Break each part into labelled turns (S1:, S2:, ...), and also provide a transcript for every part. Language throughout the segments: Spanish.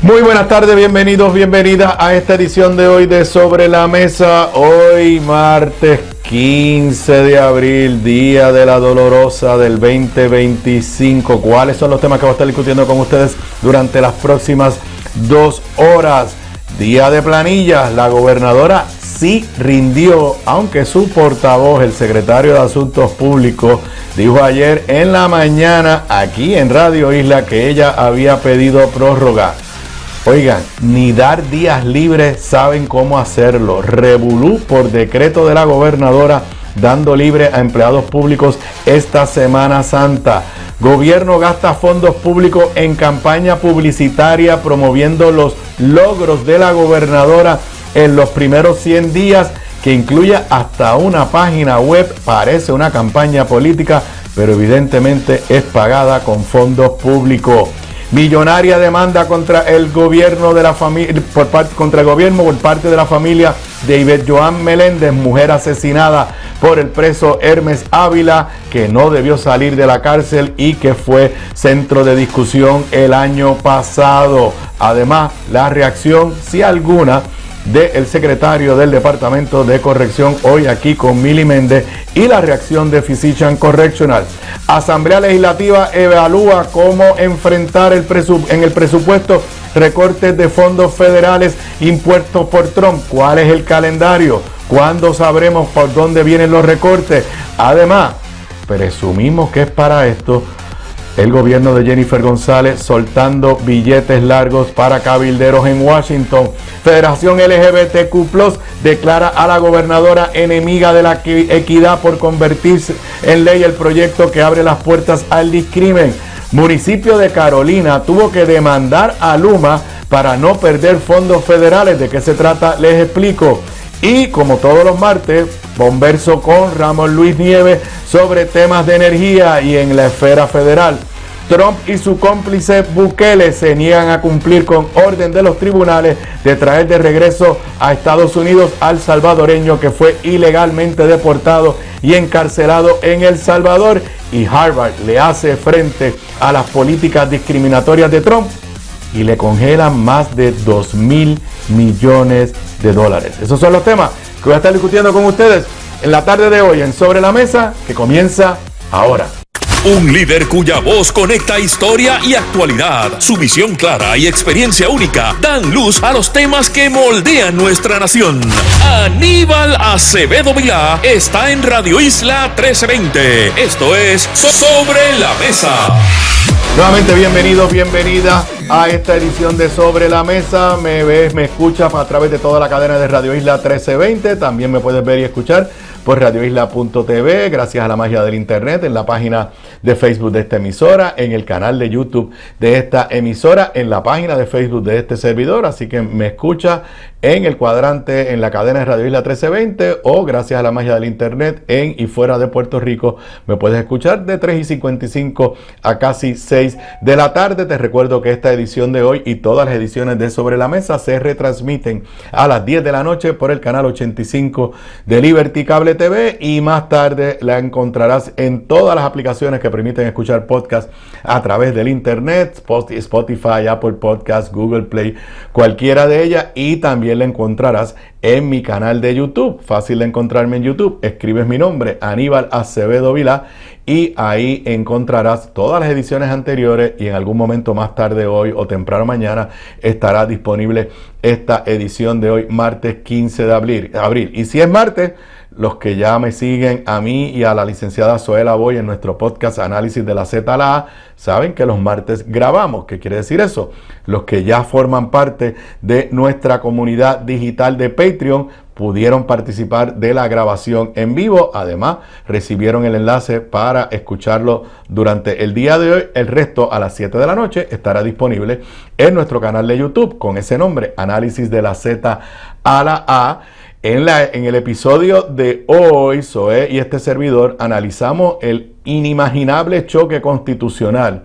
S1: Muy buenas tardes, bienvenidos, bienvenidas a esta edición de hoy de Sobre la Mesa. Hoy martes 15 de abril, día de la dolorosa del 2025. ¿Cuáles son los temas que voy a estar discutiendo con ustedes durante las próximas 2 horas? Día de planillas, la gobernadora sí rindió, aunque su portavoz, el secretario de Asuntos Públicos, dijo ayer en la mañana aquí en Radio Isla que ella había pedido prórroga. Oigan, ni dar días libres saben cómo hacerlo. Revolú por decreto de la gobernadora dando libre a empleados públicos esta Semana Santa. Gobierno gasta fondos públicos en campaña publicitaria promoviendo los logros de la gobernadora en los primeros 100 días, que incluye hasta una página web. Parece una campaña política, pero evidentemente es pagada con fondos públicos. Millonaria demanda contra el gobierno de la familia, contra el gobierno por parte de la familia de Ivette Joan Meléndez, mujer asesinada por el preso Hermes Ávila, que no debió salir de la cárcel y que fue centro de discusión el año pasado. Además, la reacción, si alguna, del secretario del Departamento de Corrección hoy aquí con Mili Méndez, y la reacción de Physician Correctional. Asamblea Legislativa evalúa cómo enfrentar en el presupuesto recortes de fondos federales impuestos por Trump. ¿Cuál es el calendario? ¿Cuándo sabremos por dónde vienen los recortes? Además, presumimos que es para esto el gobierno de Jennifer González soltando billetes largos para cabilderos en Washington. Federación LGBTQ+ declara a la gobernadora enemiga de la equidad por convertirse en ley el proyecto que abre las puertas al discrimen. Municipio de Carolina tuvo que demandar a Luma para no perder fondos federales. ¿De qué se trata? Les explico. Y como todos los martes, converso con Ramón Luis Nieves sobre temas de energía y en la esfera federal. Trump y su cómplice Bukele se niegan a cumplir con orden de los tribunales de traer de regreso a Estados Unidos al salvadoreño que fue ilegalmente deportado y encarcelado en El Salvador. Y Harvard le hace frente a las políticas discriminatorias de Trump y le congelan más de $2,000 millones. Esos son los temas que voy a estar discutiendo con ustedes en la tarde de hoy en Sobre la Mesa, que comienza ahora.
S2: Un líder cuya voz conecta historia y actualidad. Su visión clara y experiencia única dan luz a los temas que moldean nuestra nación. Aníbal Acevedo Vilá está en Radio Isla 1320. Esto es Sobre la Mesa.
S1: Nuevamente bienvenidos, bienvenidas a esta edición de Sobre la Mesa. Me ves, me escuchas a través de toda la cadena de Radio Isla 1320. También me puedes ver y escuchar por radioisla.tv, gracias a la magia del internet, en la página de Facebook de esta emisora, en el canal de YouTube de esta emisora, en la página de Facebook de este servidor. Así que me escucha en el cuadrante, en la cadena de Radio Isla 1320, o gracias a la magia del internet en y fuera de Puerto Rico me puedes escuchar de 3:55 a casi 6 de la tarde. Te recuerdo que esta edición de hoy y todas las ediciones de Sobre la Mesa se retransmiten a las 10 de la noche por el canal 85 de Liberty Cable TV, y más tarde la encontrarás en todas las aplicaciones que permiten escuchar podcast a través del internet: Spotify, Apple Podcasts, Google Play, cualquiera de ellas. Y también la encontrarás en mi canal de YouTube. Fácil de encontrarme en YouTube, escribes mi nombre, Aníbal Acevedo Vilá, y ahí encontrarás todas las ediciones anteriores, y en algún momento más tarde hoy o temprano mañana estará disponible esta edición de hoy, martes 15 de abril. Y si es martes, los que ya me siguen a mí y a la licenciada Zoela Boy en nuestro podcast Análisis de la Z a la A, saben que los martes grabamos. ¿Qué quiere decir eso? Los que ya forman parte de nuestra comunidad digital de Patreon pudieron participar de la grabación en vivo. Además, recibieron el enlace para escucharlo durante el día de hoy. El resto, a las 7 de la noche, estará disponible en nuestro canal de YouTube con ese nombre, Análisis de la Z a la A. En el episodio de hoy, Zoé y este servidor analizamos el inimaginable choque constitucional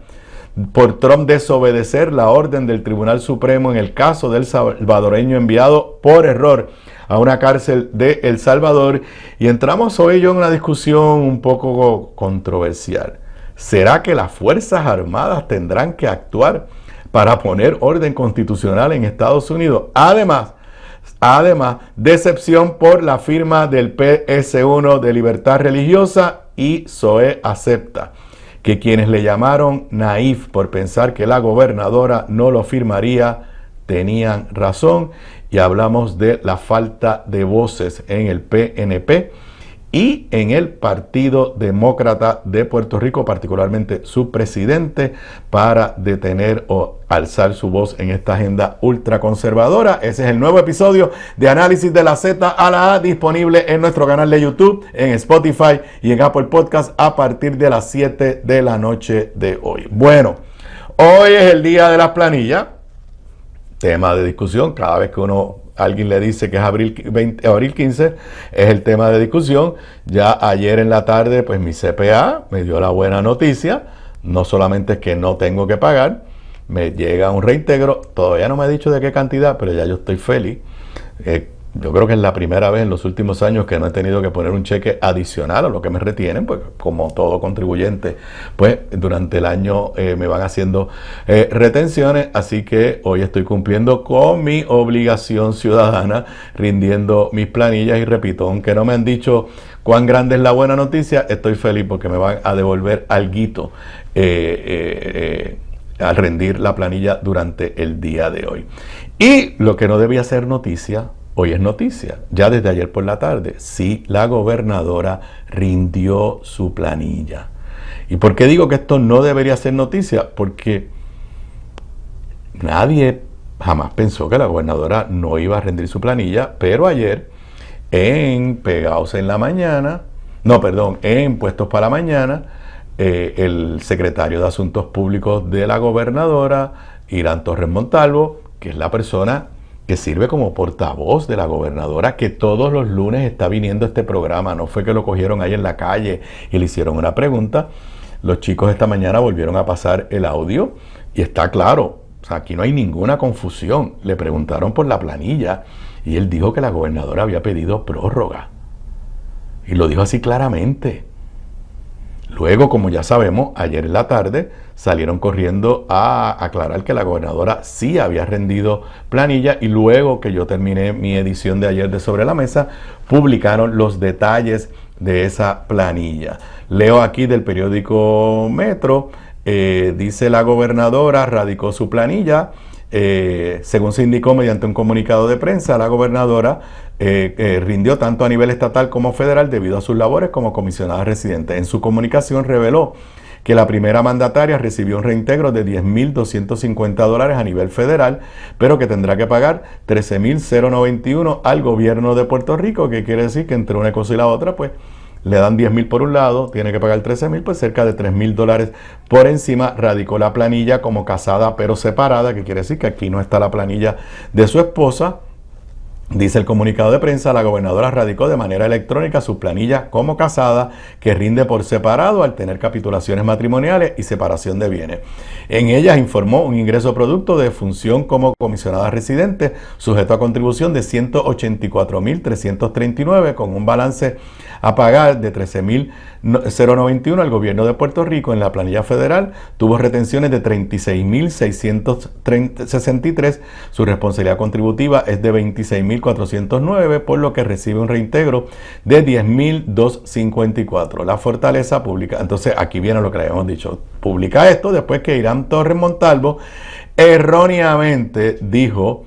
S1: por Trump desobedecer la orden del Tribunal Supremo en el caso del salvadoreño enviado por error a una cárcel de El Salvador. Y entramos hoy en una discusión un poco controversial. ¿Será que las Fuerzas Armadas tendrán que actuar para poner orden constitucional en Estados Unidos. Además, decepción por la firma del PS1 de libertad religiosa y Zoé acepta que quienes le llamaron naif por pensar que la gobernadora no lo firmaría, tenían razón. Y hablamos de la falta de voces en el PNP y en el Partido Demócrata de Puerto Rico, particularmente su presidente, para detener o alzar su voz en esta agenda ultraconservadora. Ese es el nuevo episodio de Análisis de la Z a la A, disponible en nuestro canal de YouTube, en Spotify y en Apple Podcast a partir de las 7 de la noche de hoy. Bueno, hoy es el día de las planillas. Tema de discusión, cada vez que alguien le dice que es abril 15, es el tema de discusión. Ya ayer en la tarde, pues mi CPA me dio la buena noticia. No solamente es que no tengo que pagar, me llega un reintegro. Todavía no me ha dicho de qué cantidad, pero ya yo estoy feliz. Yo creo que es la primera vez en los últimos años que no he tenido que poner un cheque adicional a lo que me retienen, pues como todo contribuyente, pues durante el año me van haciendo retenciones, así que hoy estoy cumpliendo con mi obligación ciudadana, rindiendo mis planillas y repito, aunque no me han dicho cuán grande es la buena noticia, estoy feliz porque me van a devolver alguito al rendir la planilla durante el día de hoy. Y lo que no debía ser noticia, hoy es noticia, ya desde ayer por la tarde. Sí, la gobernadora rindió su planilla. ¿Y por qué digo que esto no debería ser noticia? Porque nadie jamás pensó que la gobernadora no iba a rendir su planilla, pero ayer en Pegaos en la Mañana, en Puestos para la Mañana, el secretario de Asuntos Públicos de la gobernadora, Irán Torres Montalvo, que es la persona que sirve como portavoz de la gobernadora, que todos los lunes está viniendo a este programa. No fue que lo cogieron ahí en la calle y le hicieron una pregunta. Los chicos esta mañana volvieron a pasar el audio y está claro, o sea, aquí no hay ninguna confusión. Le preguntaron por la planilla y él dijo que la gobernadora había pedido prórroga. Y lo dijo así claramente. Luego, como ya sabemos, ayer en la tarde salieron corriendo a aclarar que la gobernadora sí había rendido planilla y luego que yo terminé mi edición de ayer de Sobre la Mesa, publicaron los detalles de esa planilla. Leo aquí del periódico Metro, dice la gobernadora radicó su planilla. Según se indicó mediante un comunicado de prensa, la gobernadora rindió tanto a nivel estatal como federal debido a sus labores como comisionada residente. En su comunicación reveló que la primera mandataria recibió un reintegro de $10,250 a nivel federal, pero que tendrá que pagar $13,091 al gobierno de Puerto Rico, que quiere decir que entre una cosa y la otra, pues le dan $10,000 por un lado, tiene que pagar $13,000, pues cerca de $3,000 por encima. Radicó la planilla como casada pero separada, que quiere decir que aquí no está la planilla de su esposa. Dice el comunicado de prensa, la gobernadora radicó de manera electrónica su planilla como casada, que rinde por separado al tener capitulaciones matrimoniales y separación de bienes. En ellas informó un ingreso producto de función como comisionada residente, sujeto a contribución de $184,339, con un balance a pagar de $13,091 al gobierno de Puerto Rico. En la planilla federal tuvo retenciones de $36,663. Su responsabilidad contributiva es de $26,409, por lo que recibe un reintegro de $10,254. La Fortaleza pública, entonces aquí viene lo que le habíamos dicho, publica esto después que Irán Torres Montalvo erróneamente dijo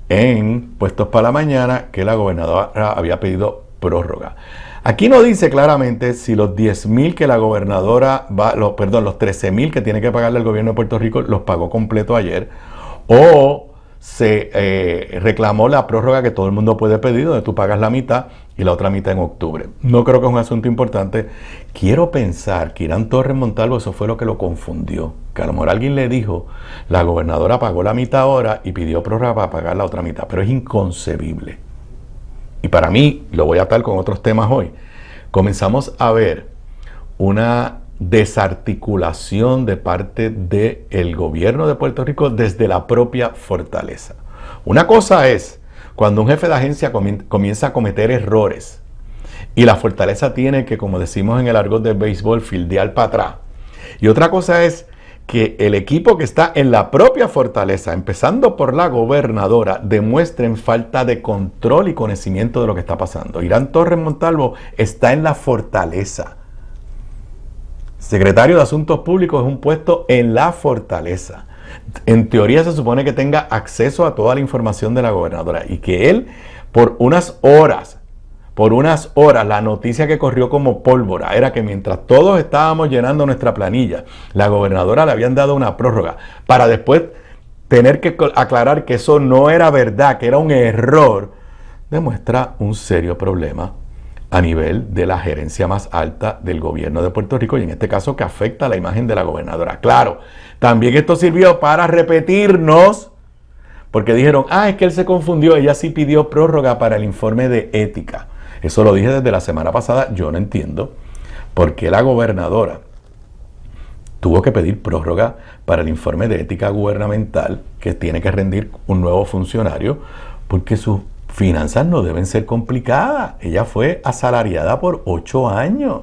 S1: en Puestos para la Mañana que la gobernadora había pedido prórroga. Aquí no dice claramente si los $10,000 que la gobernadora los $13,000 que tiene que pagarle al gobierno de Puerto Rico los pagó completo ayer, o se reclamó la prórroga que todo el mundo puede pedir, donde tú pagas la mitad y la otra mitad en octubre. No creo que es un asunto importante. Quiero pensar que Irán Torres Montalvo eso fue lo que lo confundió, que a lo mejor alguien le dijo, la gobernadora pagó la mitad ahora y pidió prórroga para pagar la otra mitad, pero es inconcebible. Y para mí, lo voy a atar con otros temas hoy, comenzamos a ver una desarticulación de parte del gobierno de Puerto Rico desde la propia Fortaleza. Una cosa es cuando un jefe de agencia comienza a cometer errores y la Fortaleza tiene que, como decimos en el argot de béisbol, fildear para atrás. Y otra cosa es que el equipo que está en la propia fortaleza, empezando por la gobernadora, demuestren falta de control y conocimiento de lo que está pasando. Irán Torres Montalvo está en la fortaleza. Secretario de Asuntos Públicos es un puesto en la fortaleza. En teoría se supone que tenga acceso a toda la información de la gobernadora y que él, por unas horas, la noticia que corrió como pólvora era que mientras todos estábamos llenando nuestra planilla, la gobernadora le habían dado una prórroga para después tener que aclarar que eso no era verdad, que era un error, demuestra un serio problema a nivel de la gerencia más alta del gobierno de Puerto Rico y en este caso que afecta a la imagen de la gobernadora. Claro, también esto sirvió para repetirnos, porque dijeron, es que él se confundió, ella sí pidió prórroga para el informe de ética. Eso lo dije desde la semana pasada, yo no entiendo por qué la gobernadora tuvo que pedir prórroga para el informe de ética gubernamental que tiene que rendir un nuevo funcionario, porque sus finanzas no deben ser complicadas. Ella fue asalariada por 8 años.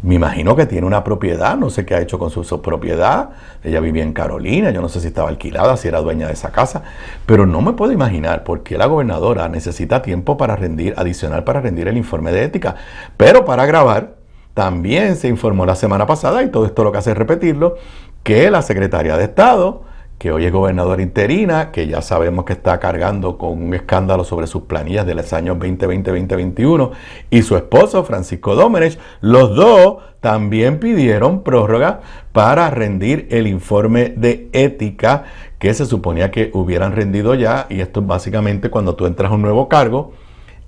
S1: Me imagino que tiene una propiedad, no sé qué ha hecho con su propiedad. Ella vivía en Carolina, yo no sé si estaba alquilada, si era dueña de esa casa, pero no me puedo imaginar por qué la gobernadora necesita tiempo para adicional para rendir el informe de ética. Pero para grabar, también se informó la semana pasada, y todo esto lo que hace es repetirlo, que la secretaria de Estado, que hoy es gobernadora interina, que ya sabemos que está cargando con un escándalo sobre sus planillas de los años 2020-2021, y su esposo, Francisco Domenech, los dos también pidieron prórroga para rendir el informe de ética que se suponía que hubieran rendido ya, y esto es básicamente cuando tú entras a un nuevo cargo,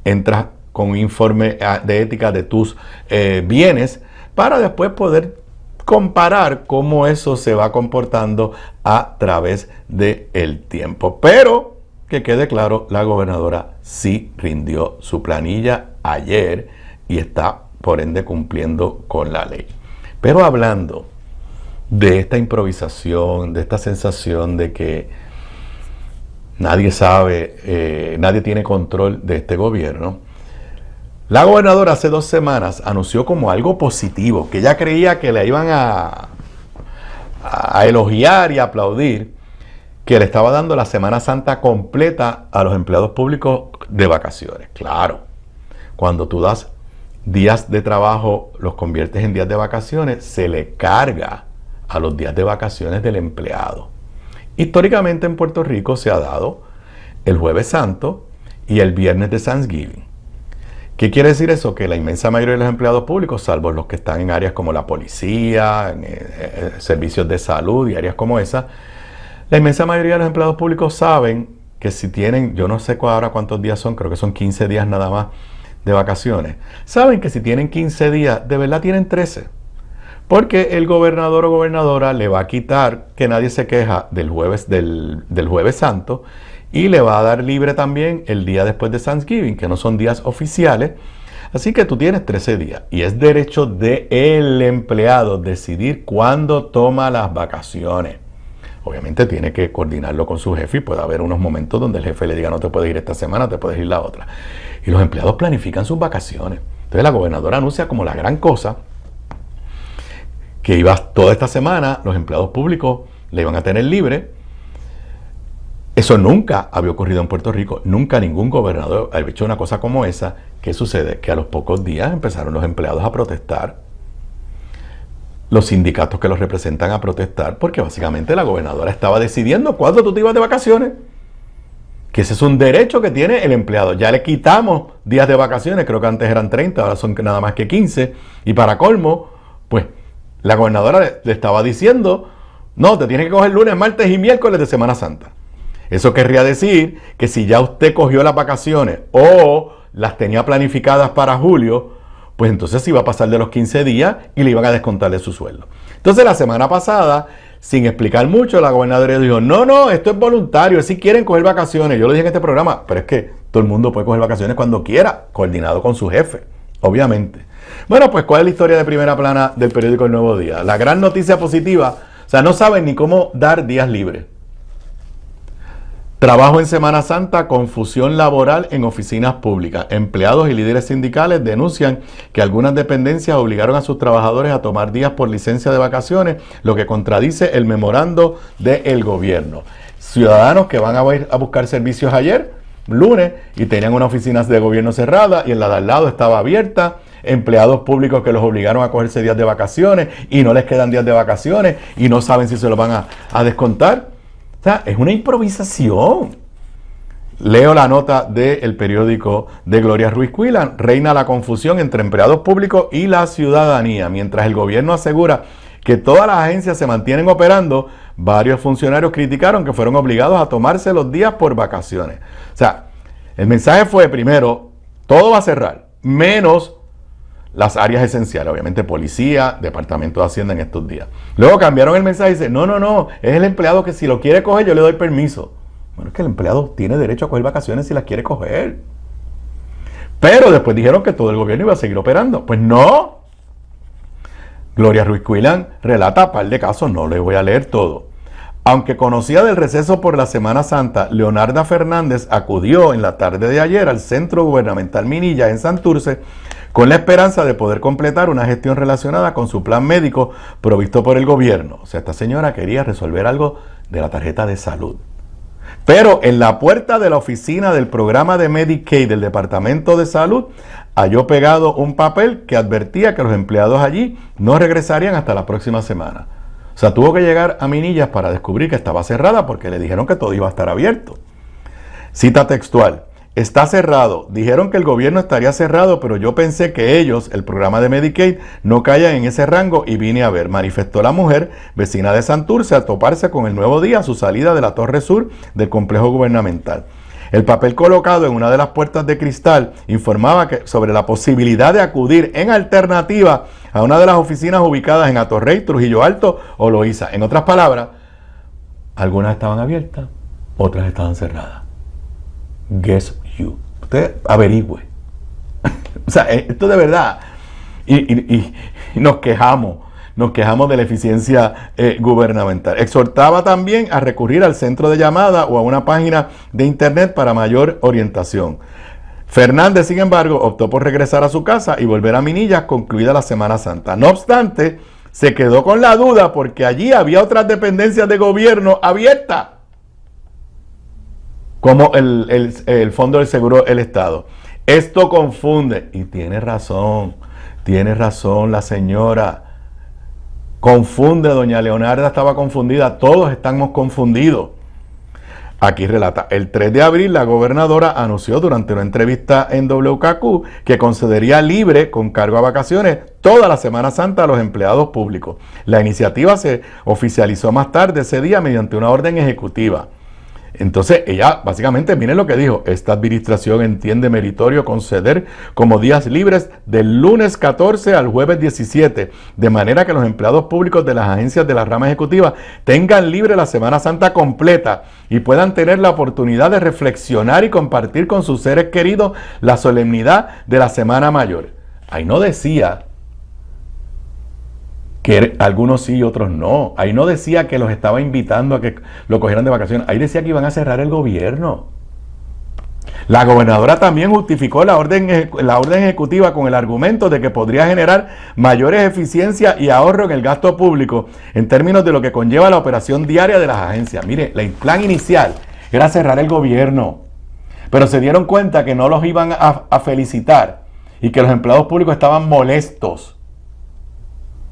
S1: entras con un informe de ética de tus bienes, para después poder comparar cómo eso se va comportando a través del tiempo. Pero, que quede claro, la gobernadora sí rindió su planilla ayer y está, por ende, cumpliendo con la ley. Pero hablando de esta improvisación, de esta sensación de que nadie sabe, nadie tiene control de este gobierno, la gobernadora hace 2 semanas anunció como algo positivo, que ella creía que le iban a elogiar y aplaudir, que le estaba dando la Semana Santa completa a los empleados públicos de vacaciones. Claro, cuando tú das días de trabajo, los conviertes en días de vacaciones, se le carga a los días de vacaciones del empleado. Históricamente en Puerto Rico se ha dado el Jueves Santo y el viernes de Thanksgiving. ¿Qué quiere decir eso? Que la inmensa mayoría de los empleados públicos, salvo los que están en áreas como la policía, servicios de salud y áreas como esa, la inmensa mayoría de los empleados públicos saben que si tienen, yo no sé ahora cuántos días son, creo que son 15 días nada más de vacaciones, saben que si tienen 15 días, de verdad tienen 13. Porque el gobernador o gobernadora le va a quitar, que nadie se queja, del Jueves Santo, y le va a dar libre también el día después de Thanksgiving, que no son días oficiales. Así que tú tienes 13 días y es derecho del empleado decidir cuándo toma las vacaciones. Obviamente tiene que coordinarlo con su jefe y puede haber unos momentos donde el jefe le diga no te puedes ir esta semana, te puedes ir la otra. Y los empleados planifican sus vacaciones. Entonces la gobernadora anuncia como la gran cosa que iba toda esta semana, los empleados públicos le iban a tener libre. Eso nunca había ocurrido en Puerto Rico, nunca ningún gobernador había hecho una cosa como esa. ¿Qué sucede? Que a los pocos días empezaron los empleados a protestar, los sindicatos que los representan a protestar, porque básicamente la gobernadora estaba decidiendo cuándo tú te ibas de vacaciones. Que ese es un derecho que tiene el empleado. Ya le quitamos días de vacaciones, creo que antes eran 30, ahora son nada más que 15. Y para colmo, pues la gobernadora le estaba diciendo, no, te tienes que coger lunes, martes y miércoles de Semana Santa. Eso querría decir que si ya usted cogió las vacaciones o las tenía planificadas para julio, pues entonces iba a pasar de los 15 días y le iban a descontar de su sueldo. Entonces la semana pasada, sin explicar mucho, la gobernadora dijo, no, esto es voluntario, si quieren coger vacaciones. Yo lo dije en este programa, pero es que todo el mundo puede coger vacaciones cuando quiera, coordinado con su jefe, obviamente. Bueno, pues ¿cuál es la historia de primera plana del periódico El Nuevo Día? La gran noticia positiva, o sea, no saben ni cómo dar días libres. Trabajo en Semana Santa, confusión laboral en oficinas públicas. Empleados y líderes sindicales denuncian que algunas dependencias obligaron a sus trabajadores a tomar días por licencia de vacaciones, lo que contradice el memorando del gobierno. Ciudadanos que van a ir a buscar servicios ayer, lunes, y tenían una oficina de gobierno cerrada y en la de al lado estaba abierta. Empleados públicos que los obligaron a cogerse días de vacaciones y no les quedan días de vacaciones y no saben si se los van a descontar. O sea, es una improvisación. Leo la nota del periódico de Gloria Ruiz Quilan. Reina la confusión entre empleados públicos y la ciudadanía. Mientras el gobierno asegura que todas las agencias se mantienen operando, varios funcionarios criticaron que fueron obligados a tomarse los días por vacaciones. O sea, el mensaje fue, primero, todo va a cerrar, menos las áreas esenciales, obviamente policía, departamento de Hacienda en estos días. Luego cambiaron el mensaje y dicen, no, es el empleado que si lo quiere coger yo le doy permiso. Bueno, es que el empleado tiene derecho a coger vacaciones si las quiere coger. Pero después dijeron que todo el gobierno iba a seguir operando. Pues no. Gloria Ruiz Quilan relata un par de casos, no les voy a leer todo. Aunque conocía del receso por la Semana Santa, Leonarda Fernández acudió en la tarde de ayer al Centro Gubernamental Minilla en Santurce con la esperanza de poder completar una gestión relacionada con su plan médico provisto por el gobierno. O sea, esta señora quería resolver algo de la tarjeta de salud. Pero en la puerta de la oficina del programa de Medicaid del Departamento de Salud halló pegado un papel que advertía que los empleados allí no regresarían hasta la próxima semana. O sea, tuvo que llegar a Minillas para descubrir que estaba cerrada porque le dijeron que todo iba a estar abierto. Cita textual. Está cerrado. Dijeron que el gobierno estaría cerrado, pero yo pensé que ellos, el programa de Medicaid, no caían en ese rango y vine a ver, manifestó la mujer, vecina de Santurce, a toparse con el nuevo día a su salida de la torre sur del complejo gubernamental. El papel colocado en una de las puertas de cristal informaba sobre la posibilidad de acudir en alternativa a una de las oficinas ubicadas en Atorrey, Trujillo Alto o Loíza. En otras palabras, algunas estaban abiertas, otras estaban cerradas. Guess you. Usted averigüe. O sea, esto de verdad. Y nos quejamos de la eficiencia gubernamental. Exhortaba también a recurrir al centro de llamada o a una página de internet para mayor orientación. Fernández, sin embargo, optó por regresar a su casa y volver a Minillas concluida la Semana Santa. No obstante, se quedó con la duda porque allí había otras dependencias de gobierno abiertas, como el Fondo del Seguro del Estado. Esto confunde, y tiene razón la señora. Confunde, doña Leonarda estaba confundida, todos estamos confundidos. Aquí relata, el 3 de abril la gobernadora anunció durante una entrevista en WKQ que concedería libre con cargo a vacaciones toda la Semana Santa a los empleados públicos. La iniciativa se oficializó más tarde ese día mediante una orden ejecutiva. Entonces ella básicamente, miren lo que dijo, esta administración entiende meritorio conceder como días libres del lunes 14 al jueves 17, de manera que los empleados públicos de las agencias de la rama ejecutiva tengan libre la Semana Santa completa y puedan tener la oportunidad de reflexionar y compartir con sus seres queridos la solemnidad de la Semana Mayor. Ahí no decía que algunos sí y otros no. Ahí no decía que los estaba invitando a que lo cogieran de vacaciones. Ahí decía que iban a cerrar el gobierno. La gobernadora también justificó la orden ejecutiva con el argumento de que podría generar mayores eficiencias y ahorro en el gasto público en términos de lo que conlleva la operación diaria de las agencias. Mire, el plan inicial era cerrar el gobierno, pero se dieron cuenta que no los iban a felicitar y que los empleados públicos estaban molestos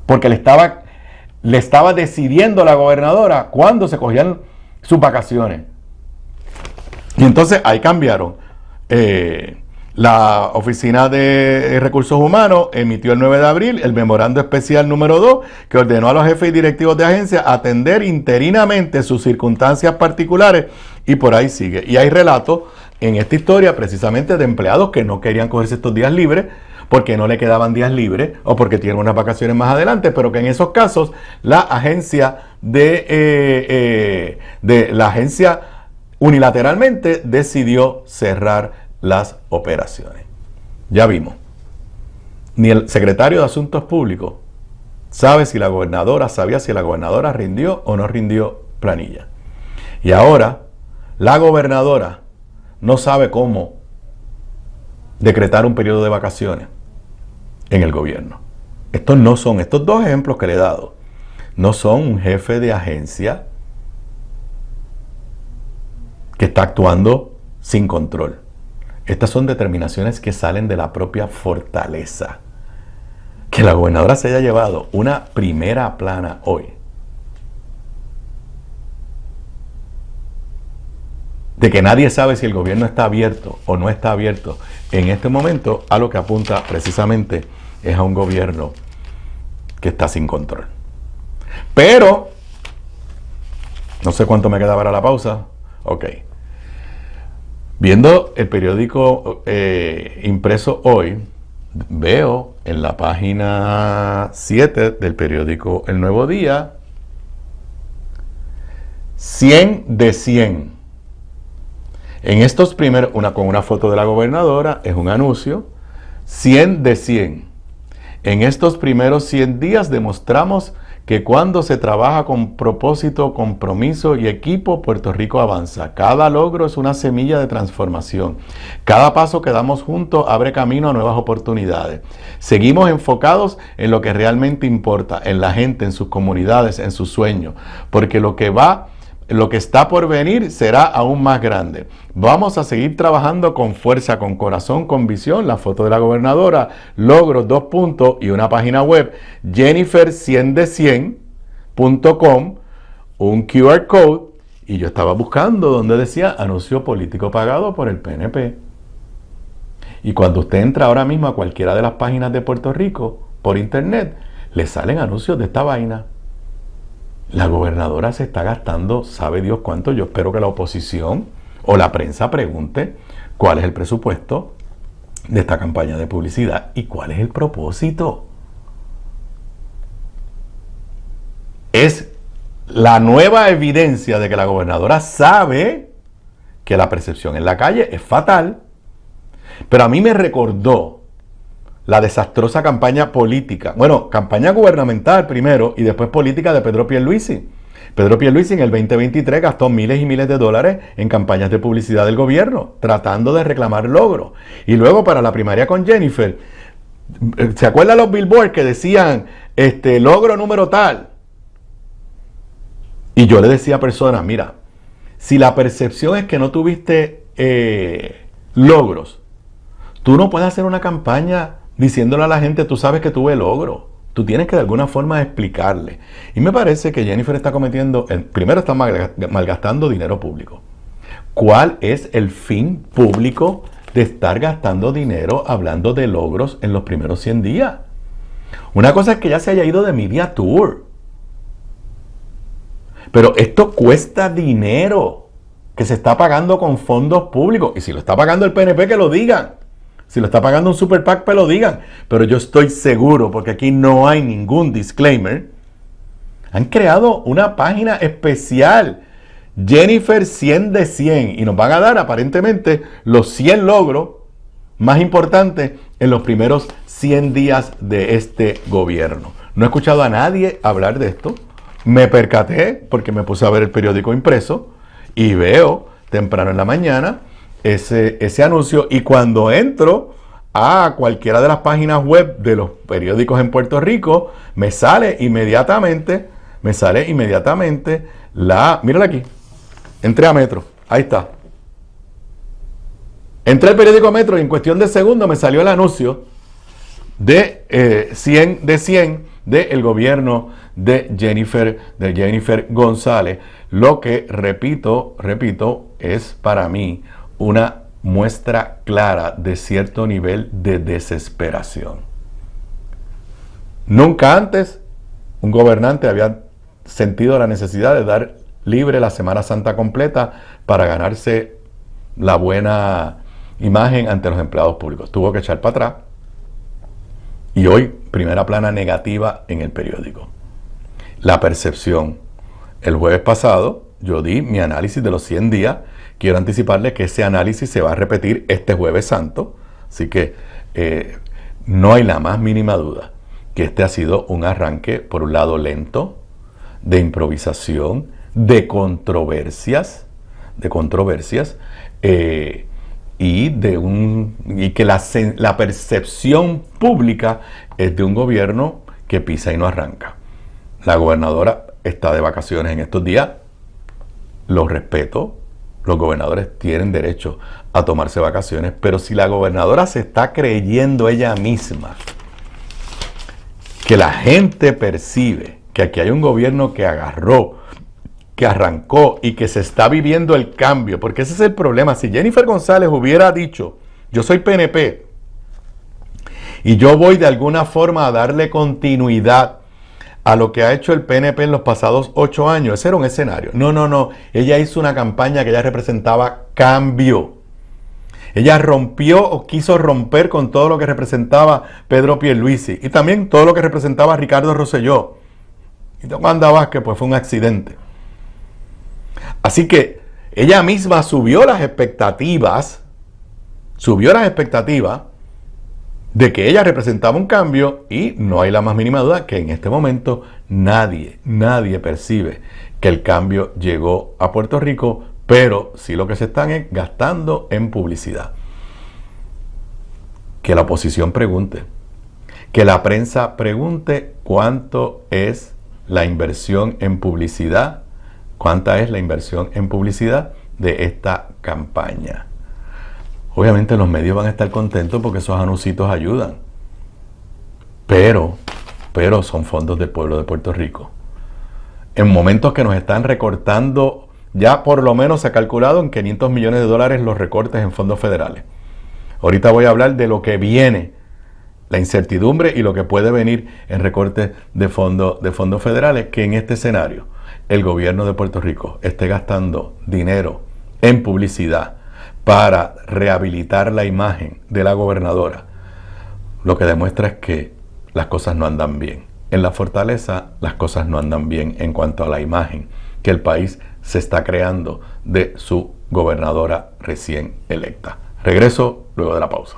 S1: porque le estaba decidiendo la gobernadora cuándo se cogían sus vacaciones. Y entonces ahí cambiaron. La Oficina de Recursos Humanos emitió el 9 de abril el memorando especial número 2 que ordenó a los jefes y directivos de agencia atender interinamente sus circunstancias particulares y por ahí sigue. Y hay relatos en esta historia precisamente de empleados que no querían cogerse estos días libres porque no le quedaban días libres o porque tienen unas vacaciones más adelante, pero que en esos casos la agencia unilateralmente decidió cerrar las operaciones. Ya vimos, ni el secretario de Asuntos Públicos sabía si la gobernadora rindió o no rindió planilla. Y ahora La gobernadora no sabe cómo decretar un periodo de vacaciones en el gobierno. Estos dos ejemplos que le he dado, no son un jefe de agencia que está actuando sin control. Estas son determinaciones que salen de la propia fortaleza. Que la gobernadora se haya llevado una primera plana hoy de que nadie sabe si el gobierno está abierto o no está abierto en este momento, a lo que apunta precisamente es a un gobierno que está sin control. Pero, no sé cuánto me queda para la pausa. Ok. Viendo el periódico impreso hoy, veo en la página 7 del periódico El Nuevo Día, 100 de 100. En estos primeros, con una foto de la gobernadora, es un anuncio, 100 de 100. En estos primeros 100 días demostramos que cuando se trabaja con propósito, compromiso y equipo, Puerto Rico avanza. Cada logro es una semilla de transformación. Cada paso que damos juntos abre camino a nuevas oportunidades. Seguimos enfocados en lo que realmente importa, en la gente, en sus comunidades, en sus sueños, porque lo que está por venir será aún más grande. Vamos a seguir trabajando con fuerza, con corazón, con visión. La foto de la gobernadora, logros, 2 puntos y una página web, jennifer100de100.com, un QR code, y yo estaba buscando donde decía anuncio político pagado por el PNP. Y cuando usted entra ahora mismo a cualquiera de las páginas de Puerto Rico por internet, le salen anuncios de esta vaina. La gobernadora se está gastando, sabe Dios cuánto. Yo espero que la oposición o la prensa pregunte cuál es el presupuesto de esta campaña de publicidad y cuál es el propósito. Es la nueva evidencia de que la gobernadora sabe que la percepción en la calle es fatal. Pero a mí me recordó la desastrosa campaña política, campaña gubernamental primero y después política de Pedro Pierluisi. Pedro Pierluisi en el 2023 gastó miles y miles de dólares en campañas de publicidad del gobierno, tratando de reclamar logros. Y luego para la primaria con Jennifer, ¿se acuerdan los billboards que decían, logro número tal? Y yo le decía a personas, mira, si la percepción es que no tuviste logros, tú no puedes hacer una campaña diciéndole a la gente, tú sabes que tuve logro. Tú tienes que de alguna forma explicarle. Y me parece que Jennifer está primero está malgastando dinero público. ¿Cuál es el fin público de estar gastando dinero hablando de logros en los primeros 100 días? Una cosa es que ya se haya ido de Media Tour. Pero esto cuesta dinero que se está pagando con fondos públicos. Y si lo está pagando el PNP, que lo digan. Si lo está pagando un super PAC, pues lo digan. Pero yo estoy seguro, porque aquí no hay ningún disclaimer. Han creado una página especial, Jennifer 100 de 100, y nos van a dar aparentemente los 100 logros más importantes en los primeros 100 días de este gobierno. No he escuchado a nadie hablar de esto. Me percaté porque me puse a ver el periódico impreso y veo temprano en la mañana ese anuncio, y cuando entro a cualquiera de las páginas web de los periódicos en Puerto Rico, me sale inmediatamente mírala aquí, entré a Metro, ahí está. Entré al periódico Metro y en cuestión de segundos me salió el anuncio de 100 de 100 del gobierno de Jennifer González, lo que repito, es para mí una muestra clara de cierto nivel de desesperación. Nunca antes un gobernante había sentido la necesidad de dar libre la Semana Santa completa para ganarse la buena imagen ante los empleados públicos. Tuvo que echar para atrás. Y hoy, primera plana negativa en el periódico. La percepción. El jueves pasado yo di mi análisis de los 100 días. Quiero anticiparles que ese análisis se va a repetir este Jueves Santo. Así que no hay la más mínima duda que este ha sido un arranque, por un lado, lento, de improvisación, de controversias, de controversias y que la percepción pública es de un gobierno que pisa y no arranca. La gobernadora está de vacaciones en estos días, lo respeto, los gobernadores tienen derecho a tomarse vacaciones, pero si la gobernadora se está creyendo ella misma que la gente percibe que aquí hay un gobierno que agarró, que arrancó y que se está viviendo el cambio, porque ese es el problema. Si Jennifer González hubiera dicho, yo soy PNP y yo voy de alguna forma a darle continuidad a lo que ha hecho el PNP en los pasados 8 años, ese era un escenario. No, ella hizo una campaña que ella representaba cambio. Ella rompió o quiso romper con todo lo que representaba Pedro Pierluisi y también todo lo que representaba Ricardo Rosselló. Y Wanda Vázquez, pues fue un accidente. Así que ella misma subió las expectativas de que ella representaba un cambio y no hay la más mínima duda que en este momento nadie percibe que el cambio llegó a Puerto Rico, pero sí lo que se están es gastando en publicidad. Que la oposición pregunte, que la prensa pregunte cuánto es la inversión en publicidad, cuánta es la inversión en publicidad de esta campaña. Obviamente los medios van a estar contentos porque esos anuncios ayudan. Pero son fondos del pueblo de Puerto Rico. En momentos que nos están recortando, ya por lo menos se ha calculado en $500 millones los recortes en fondos federales. Ahorita voy a hablar de lo que viene, la incertidumbre y lo que puede venir en recortes de fondos federales, que en este escenario el gobierno de Puerto Rico esté gastando dinero en publicidad para rehabilitar la imagen de la gobernadora, lo que demuestra es que las cosas no andan bien. En la Fortaleza las cosas no andan bien en cuanto a la imagen que el país se está creando de su gobernadora recién electa. Regreso luego de la pausa.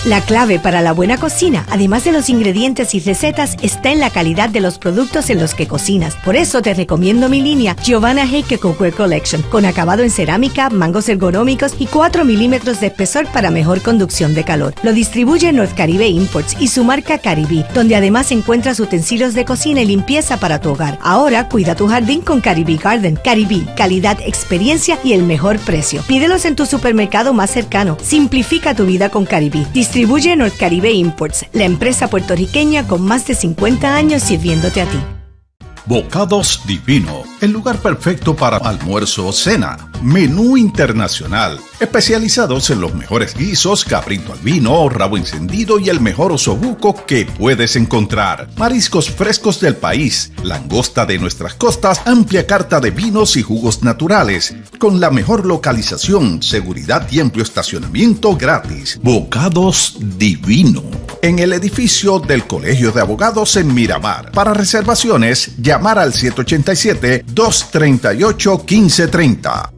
S3: La clave para la buena cocina, además de los ingredientes y recetas, está en la calidad de los productos en los que cocinas. Por eso te recomiendo mi línea Giovanna Heike Cookware Collection, con acabado en cerámica, mangos ergonómicos y 4 milímetros de espesor para mejor conducción de calor. Lo distribuye North Caribe Imports y su marca Caribí, donde además encuentras utensilios de cocina y limpieza para tu hogar. Ahora cuida tu jardín con Caribí Garden. Caribí, calidad, experiencia y el mejor precio. Pídelos en tu supermercado más cercano. Simplifica tu vida con Caribí. Distribuye North Caribe Imports, la empresa puertorriqueña con más de 50 años sirviéndote a ti.
S4: Bocados Divino, el lugar perfecto para almuerzo o cena. Menú internacional, especializados en los mejores guisos, cabrito al vino, rabo encendido y el mejor osobuco que puedes encontrar. Mariscos frescos del país, langosta de nuestras costas, amplia carta de vinos y jugos naturales, con la mejor localización, seguridad y amplio estacionamiento gratis. Bocados Divino, en el edificio del Colegio de Abogados en Miramar. Para reservaciones, llamar al 787-238-1530.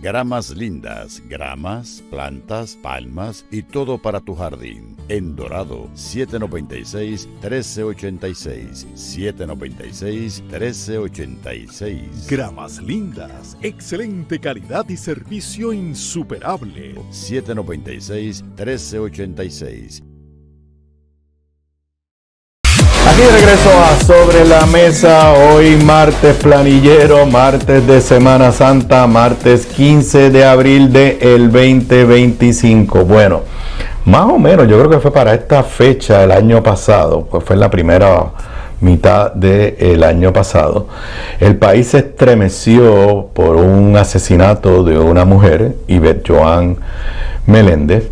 S5: Gramas lindas, gramas, plantas, palmas y todo para tu jardín. En Dorado, 796-1386. 796-1386.
S6: Gramas lindas, excelente calidad y servicio insuperable.
S5: 796-1386.
S1: Aquí regreso a Sobre la Mesa, hoy martes planillero, martes de Semana Santa, martes 15 de abril del 2025. Bueno, más o menos yo creo que fue para esta fecha el año pasado, pues fue en la primera mitad del año pasado. El país se estremeció por un asesinato de una mujer, Ivette Joan Meléndez,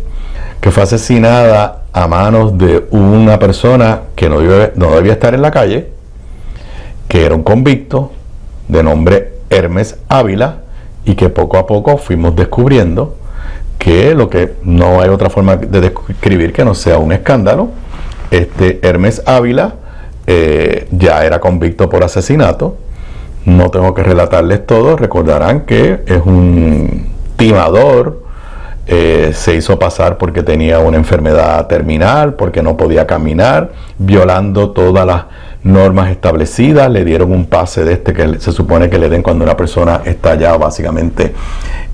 S1: que fue asesinada a manos de una persona que no debía estar en la calle, que era un convicto de nombre Hermes Ávila, y que poco a poco fuimos descubriendo que lo que no hay otra forma de describir que no sea un escándalo. Hermes Ávila ya era convicto por asesinato. No tengo que relatarles todo, recordarán que es un timador. Se hizo pasar porque tenía una enfermedad terminal, porque no podía caminar, violando todas las normas establecidas, le dieron un pase de este que se supone que le den cuando una persona está ya básicamente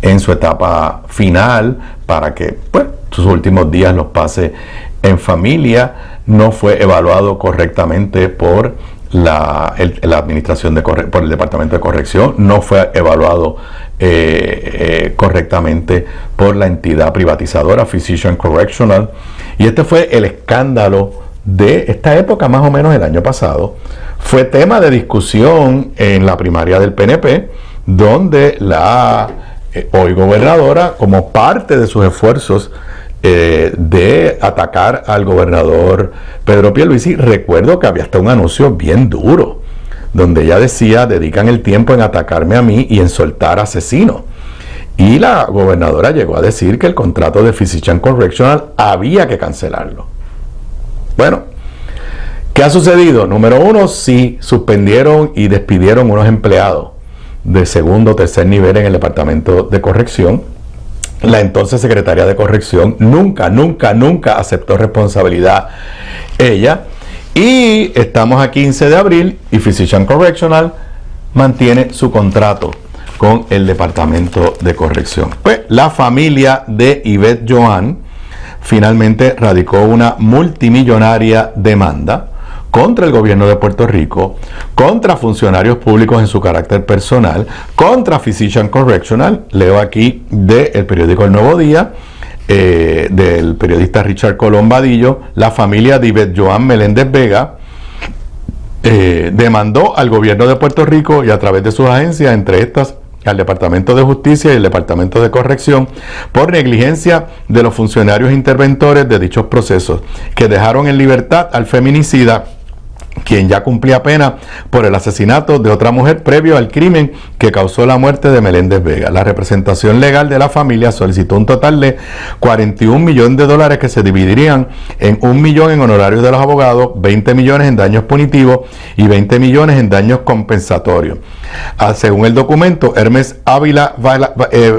S1: en su etapa final, para que pues sus últimos días los pase en familia. No fue evaluado correctamente por la administración por el Departamento de Corrección, no fue evaluado correctamente por la entidad privatizadora Physicians Correctional, y este fue el escándalo de esta época, más o menos el año pasado. Fue tema de discusión en la primaria del PNP, donde la hoy gobernadora, como parte de sus esfuerzos de atacar al gobernador Pedro Pierluisi, recuerdo que había hasta un anuncio bien duro, donde ella decía: dedican el tiempo en atacarme a mí y en soltar asesinos. Y la gobernadora llegó a decir que el contrato de Physicians Correctional había que cancelarlo. Bueno, ¿qué ha sucedido? Número uno, sí suspendieron y despidieron unos empleados de segundo o tercer nivel en el Departamento de Corrección. La entonces secretaria de Corrección nunca aceptó responsabilidad ella. Y estamos a 15 de abril y Physicians Correctional mantiene su contrato con el Departamento de Corrección. Pues la familia de Yvette Joan finalmente radicó una multimillonaria demanda contra el gobierno de Puerto Rico, contra funcionarios públicos en su carácter personal, contra Physicians Correctional. Leo aquí del periódico El Nuevo Día, del periodista Richard Colón Vadillo: la familia de Yvette Joan Meléndez Vega demandó al gobierno de Puerto Rico y a través de sus agencias, entre estas al Departamento de Justicia y el Departamento de Corrección, por negligencia de los funcionarios interventores de dichos procesos, que dejaron en libertad al feminicida, quien ya cumplía pena por el asesinato de otra mujer previo al crimen que causó la muerte de Meléndez Vega. La representación legal de la familia solicitó un total de $41 millones que se dividirían en $1 millón en honorarios de los abogados, $20 millones en daños punitivos y $20 millones en daños compensatorios. Según el documento, Hermes Ávila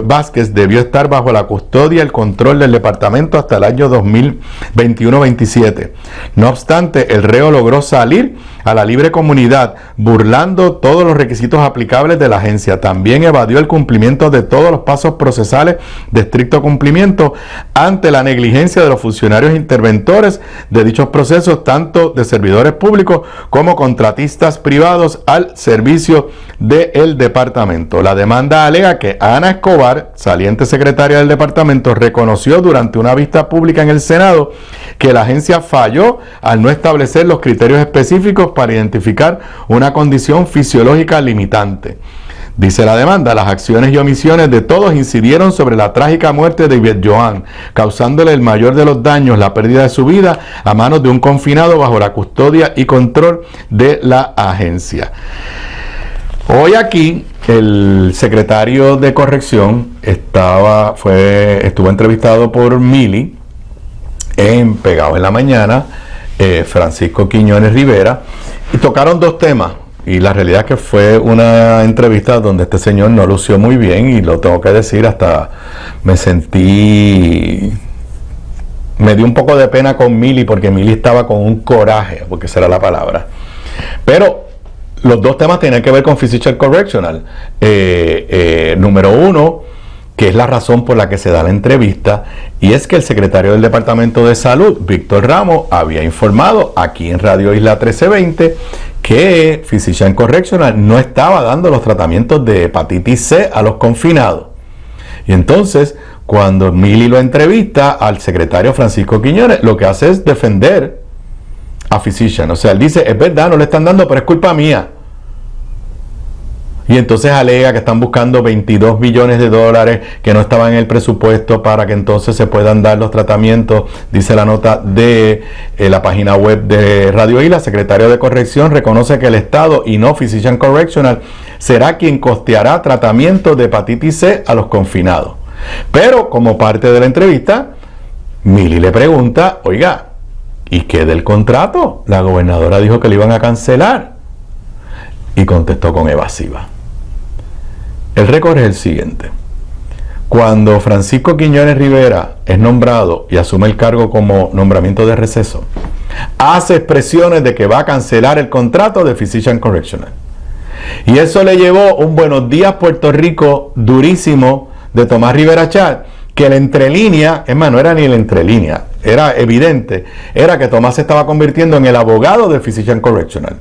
S1: Vázquez debió estar bajo la custodia y el control del departamento hasta el año 2021-27. No obstante, el reo logró salir a la libre comunidad, burlando todos los requisitos aplicables de la agencia. También evadió el cumplimiento de todos los pasos procesales de estricto cumplimiento ante la negligencia de los funcionarios interventores de dichos procesos, tanto de servidores públicos como contratistas privados al servicio del departamento. La demanda alega que Ana Escobar, saliente secretaria del departamento, reconoció durante una vista pública en el Senado que la agencia falló al no establecer los criterios específicos para identificar una condición fisiológica limitante. Dice la demanda: las acciones y omisiones de todos incidieron sobre la trágica muerte de Yvette Joan, causándole el mayor de los daños, la pérdida de su vida a manos de un confinado bajo la custodia y control de la agencia. Hoy aquí el secretario de Corrección estuvo entrevistado por Mili en Pegado en la Mañana, Francisco Quiñones Rivera, y tocaron dos temas. Y la realidad es que fue una entrevista donde este señor no lució muy bien, y lo tengo que decir, hasta me dio un poco de pena con Mili, porque Mili estaba con un coraje, porque esa era la palabra. Pero los dos temas tienen que ver con Physicians Correctional. Número uno, que es la razón por la que se da la entrevista, y es que el secretario del Departamento de Salud, Víctor Ramos, había informado aquí en Radio Isla 1320 que Physicians Correctional no estaba dando los tratamientos de hepatitis C a los confinados. Y entonces, cuando Mili lo entrevista al secretario Francisco Quiñones, lo que hace es defender a Physicians. O sea, él dice: es verdad, no le están dando, pero es culpa mía. Y entonces alega que están buscando $22 millones que no estaban en el presupuesto para que entonces se puedan dar los tratamientos. Dice la nota de la página web de Radio Isla: secretario de Corrección reconoce que el Estado y no Physicians Correctional será quien costeará tratamientos de hepatitis C a los confinados. Pero como parte de la entrevista, Mili le pregunta: oiga, ¿y qué del contrato? La gobernadora dijo que lo iban a cancelar. Y contestó con evasiva. El récord es el siguiente: cuando Francisco Quiñones Rivera es nombrado y asume el cargo como nombramiento de receso, hace expresiones de que va a cancelar el contrato de Physicians Correctional. Y eso le llevó un Buenos Días Puerto Rico durísimo de Tomás Rivera Chatz, que la entrelínea, es más, no era ni la entrelínea, era evidente, era que Tomás se estaba convirtiendo en el abogado de Physicians Correctional.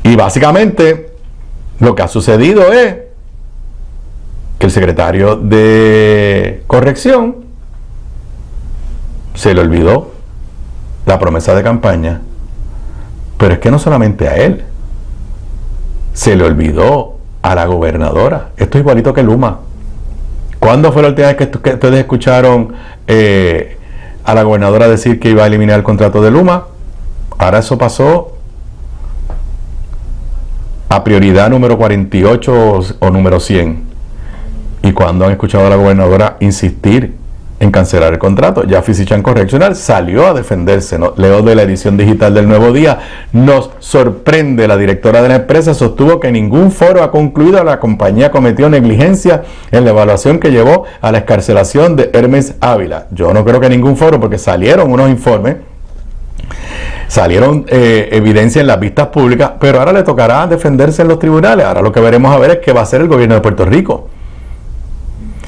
S1: Y básicamente lo que ha sucedido es que el secretario de Corrección se le olvidó la promesa de campaña, pero es que no solamente a él, se le olvidó a la gobernadora. Esto es igualito que Luma. ¿Cuándo fue la última vez que ustedes escucharon a la gobernadora decir que iba a eliminar el contrato de Luma? Ahora eso pasó a prioridad número 48 o número 100. ¿Y cuándo han escuchado a la gobernadora insistir en cancelar el contrato? Ya Physicians Correctional salió a defenderse, ¿no? Leo de la edición digital del Nuevo Día. Nos sorprende, la directora de la empresa sostuvo que ningún foro ha concluido, la compañía cometió negligencia en la evaluación que llevó a la excarcelación de Hermes Ávila. Yo no creo que ningún foro, porque salieron unos informes, salieron evidencia en las vistas públicas, pero ahora le tocará defenderse en los tribunales. Ahora lo que veremos a ver es qué va a hacer el gobierno de Puerto Rico.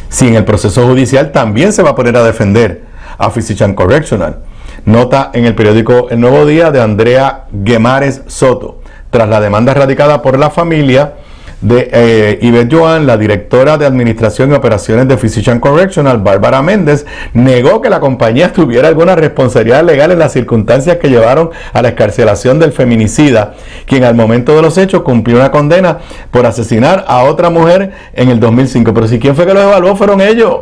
S1: Si en el proceso judicial también se va a poner a defender a Physicians Correctional. Nota en el periódico El Nuevo Día de Andrea Guimarães Soto. Tras la demanda radicada por la familia de Yvette Joan, la directora de Administración y Operaciones de Physicians Correctional, Bárbara Méndez, negó que la compañía tuviera alguna responsabilidad legal en las circunstancias que llevaron a la excarcelación del feminicida, quien al momento de los hechos cumplió una condena por asesinar a otra mujer en el 2005. Pero si quién fue que lo evaluó, fueron ellos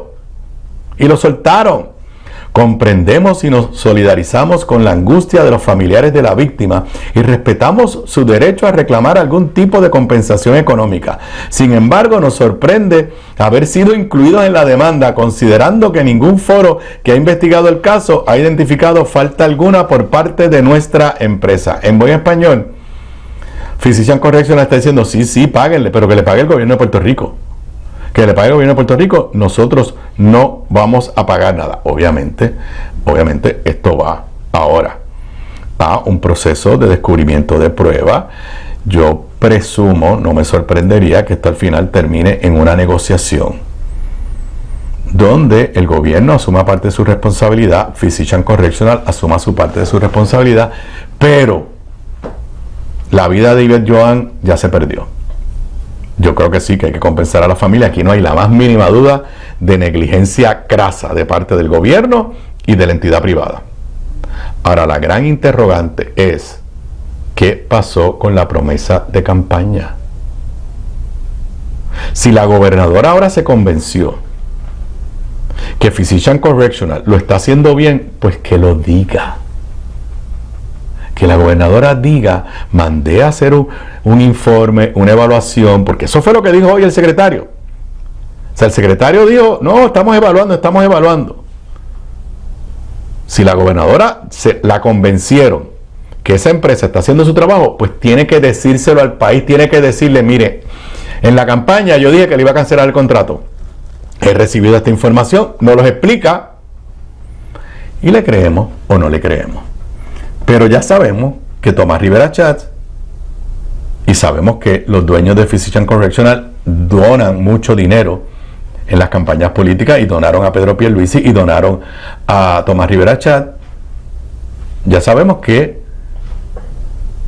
S1: y lo soltaron. Comprendemos y nos solidarizamos con la angustia de los familiares de la víctima y respetamos su derecho a reclamar algún tipo de compensación económica. Sin embargo, nos sorprende haber sido incluidos en la demanda, considerando que ningún foro que ha investigado el caso ha identificado falta alguna por parte de nuestra empresa. En buen español, Physicians Correctional está diciendo, sí, páguenle, pero que le pague el gobierno de Puerto Rico. Que le pague el gobierno de Puerto Rico, nosotros no vamos a pagar nada. Obviamente esto va ahora a un proceso de descubrimiento de prueba. Yo presumo, no me sorprendería que esto al final termine en una negociación donde el gobierno asuma parte de su responsabilidad, Physicians Correctional asuma su parte de su responsabilidad, pero la vida de Yvette Joan ya se perdió. Yo creo que sí, que hay que compensar a la familia. Aquí no hay la más mínima duda de negligencia crasa de parte del gobierno y de la entidad privada. Ahora, la gran interrogante es, ¿qué pasó con la promesa de campaña? Si la gobernadora ahora se convenció que Physicians Correctional lo está haciendo bien, pues que lo diga. Que la gobernadora diga, mandé a hacer un informe, una evaluación, porque eso fue lo que dijo hoy el secretario. O sea, el secretario dijo, no, estamos evaluando. Si la gobernadora la convencieron que esa empresa está haciendo su trabajo, pues tiene que decírselo al país, tiene que decirle, mire, en la campaña yo dije que le iba a cancelar el contrato. He recibido esta información, no los explica, y le creemos o no le creemos. Pero ya sabemos que Tomás Rivera Chatz y sabemos que los dueños de Physicians Correctional donan mucho dinero en las campañas políticas y donaron a Pedro Pierluisi y donaron a Tomás Rivera Chatz. Ya sabemos que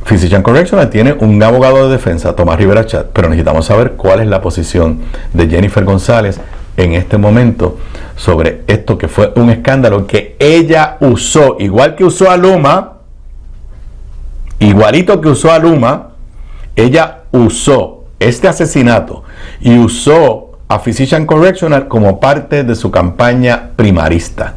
S1: Physicians Correctional tiene un abogado de defensa, Tomás Rivera Chatz, pero necesitamos saber cuál es la posición de Jennifer González en este momento sobre esto que fue un escándalo que ella usó, igual que usó a Luma. Igualito que usó a Luma, ella usó este asesinato y usó a Physicians Correctional como parte de su campaña primarista.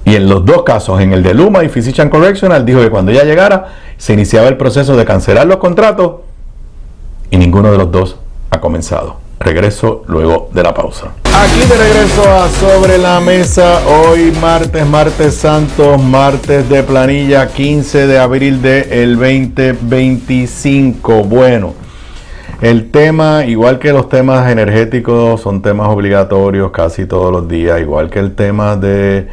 S1: Y en los dos casos, en el de Luma y Physicians Correctional, dijo que cuando ella llegara se iniciaba el proceso de cancelar los contratos y ninguno de los dos ha comenzado. Regreso luego de la pausa. Aquí de regreso a Sobre la Mesa, hoy martes santo, martes de planilla, 15 de abril del 2025. Bueno, El tema, igual que los temas energéticos, son temas obligatorios casi todos los días, igual que el tema de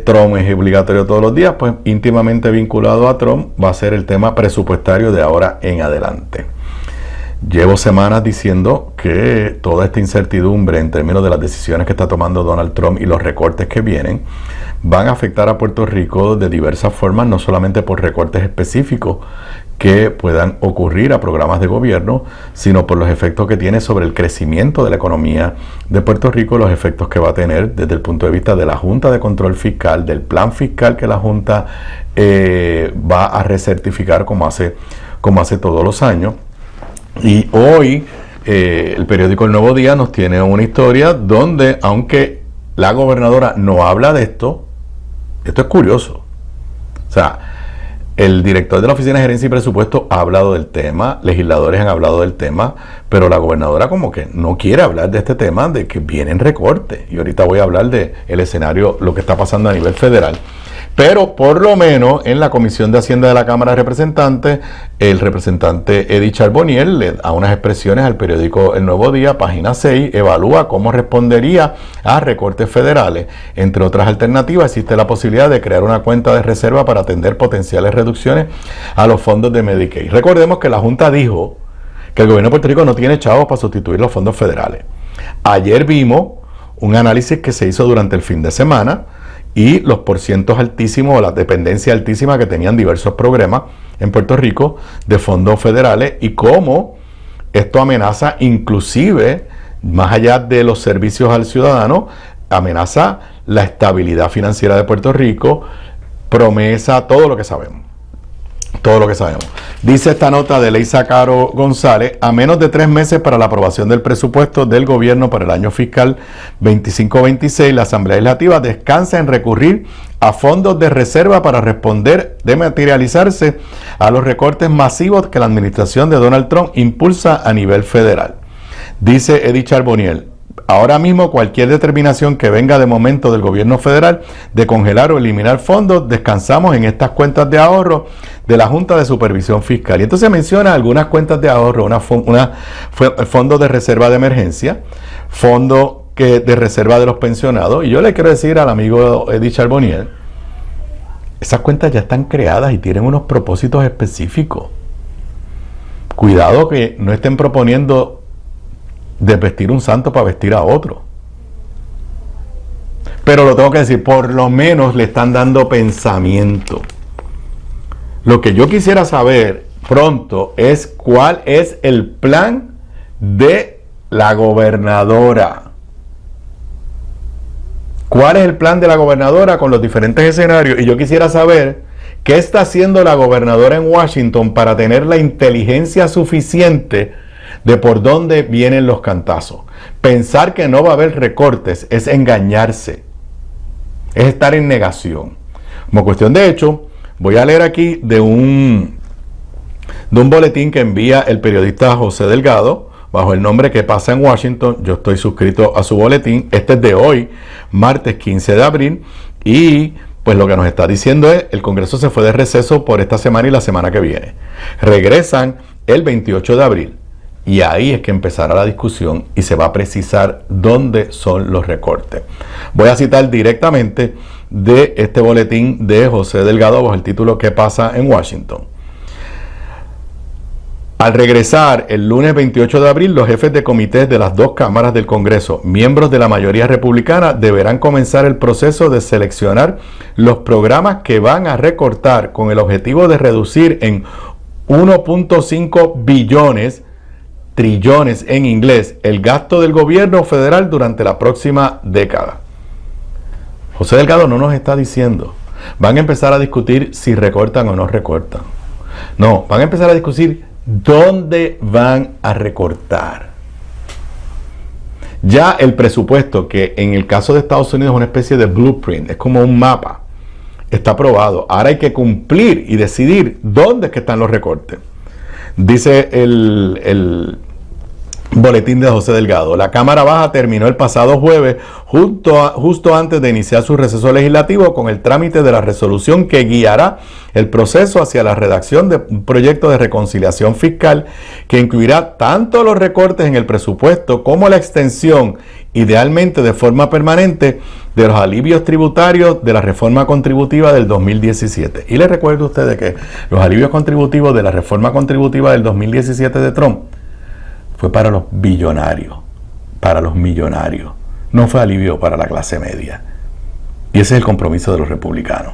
S1: Trump es obligatorio todos los días, pues íntimamente vinculado a Trump va a ser el tema presupuestario de ahora en adelante. Llevo semanas diciendo que toda esta incertidumbre en términos de las decisiones que está tomando Donald Trump y los recortes que vienen van a afectar a Puerto Rico de diversas formas, no solamente por recortes específicos que puedan ocurrir a programas de gobierno, sino por los efectos que tiene sobre el crecimiento de la economía de Puerto Rico, los efectos que va a tener desde el punto de vista de la Junta de Control Fiscal, del plan fiscal que la Junta va a recertificar como hace todos los años. Y hoy el periódico El Nuevo Día nos tiene una historia donde, aunque la gobernadora no habla de esto es curioso. O sea, el director de la Oficina de Gerencia y Presupuesto ha hablado del tema, legisladores han hablado del tema, pero la gobernadora como que no quiere hablar de este tema, de que vienen recortes. Y ahorita voy a hablar de el escenario, lo que está pasando a nivel federal. Pero por lo menos en la Comisión de Hacienda de la Cámara de Representantes, el representante Eddie Charbonnier le da unas expresiones al periódico El Nuevo Día, página 6, evalúa cómo respondería a recortes federales. Entre otras alternativas, existe la posibilidad de crear una cuenta de reserva para atender potenciales reducciones a los fondos de Medicaid. Recordemos que la Junta dijo que el gobierno de Puerto Rico no tiene chavos para sustituir los fondos federales. Ayer vimos un análisis que se hizo durante el fin de semana y los porcientos altísimos o la dependencia altísima que tenían diversos programas en Puerto Rico de fondos federales y cómo esto amenaza inclusive, más allá de los servicios al ciudadano, amenaza la estabilidad financiera de Puerto Rico, promesa, todo lo que sabemos. Todo lo que sabemos. Dice esta nota de Leisa Caro González: a menos de 3 meses para la aprobación del presupuesto del gobierno para el año fiscal 25-26, la Asamblea Legislativa descansa en recurrir a fondos de reserva para responder de materializarse a los recortes masivos que la administración de Donald Trump impulsa a nivel federal. Dice Eddie Charbonnier: ahora mismo cualquier determinación que venga de momento del gobierno federal de congelar o eliminar fondos, descansamos en estas cuentas de ahorro de la Junta de Supervisión Fiscal. Y entonces menciona algunas cuentas de ahorro, fondos de reserva de emergencia, fondo de reserva de los pensionados. Y yo le quiero decir al amigo Eddie Charbonnier, esas cuentas ya están creadas y tienen unos propósitos específicos. Cuidado que no estén proponiendo desvestir un santo para vestir a otro. Pero lo tengo que decir, por lo menos le están dando pensamiento. Lo que yo quisiera saber pronto es cuál es el plan de la gobernadora. ¿Cuál es el plan de la gobernadora con los diferentes escenarios? Y yo quisiera saber qué está haciendo la gobernadora en Washington para tener la inteligencia suficiente de por dónde vienen los cantazos. Pensar que no va a haber recortes es engañarse, es estar en negación. Como cuestión de hecho, voy a leer aquí de un boletín que envía el periodista José Delgado bajo el nombre ¿Qué pasa en Washington? Yo estoy suscrito a su boletín. Este es de hoy, martes 15 de abril, y pues lo que nos está diciendo es: el Congreso se fue de receso por esta semana y la semana que viene. Regresan el 28 de abril. Y ahí es que empezará la discusión y se va a precisar dónde son los recortes. Voy a citar directamente de este boletín de José Delgado bajo el título ¿Qué pasa en Washington? Al regresar el lunes 28 de abril, los jefes de comités de las 2 cámaras del Congreso, miembros de la mayoría republicana, deberán comenzar el proceso de seleccionar los programas que van a recortar con el objetivo de reducir en 1.5 billones, trillones en inglés, el gasto del gobierno federal durante la próxima década. José Delgado no nos está diciendo, van a empezar a discutir si recortan o no recortan. No, van a empezar a discutir dónde van a recortar. Ya el presupuesto, que en el caso de Estados Unidos es una especie de blueprint, es como un mapa, está aprobado. Ahora hay que cumplir y decidir dónde es que están los recortes. Dice el Boletín de José Delgado. La Cámara Baja terminó el pasado jueves, justo antes de iniciar su receso legislativo, con el trámite de la resolución que guiará el proceso hacia la redacción de un proyecto de reconciliación fiscal que incluirá tanto los recortes en el presupuesto como la extensión, idealmente de forma permanente, de los alivios tributarios de la reforma contributiva del 2017. Y les recuerdo a ustedes que los alivios contributivos de la reforma contributiva del 2017 de Trump fue para los billonarios, para los millonarios. No fue alivio para la clase media. Y ese es el compromiso de los republicanos.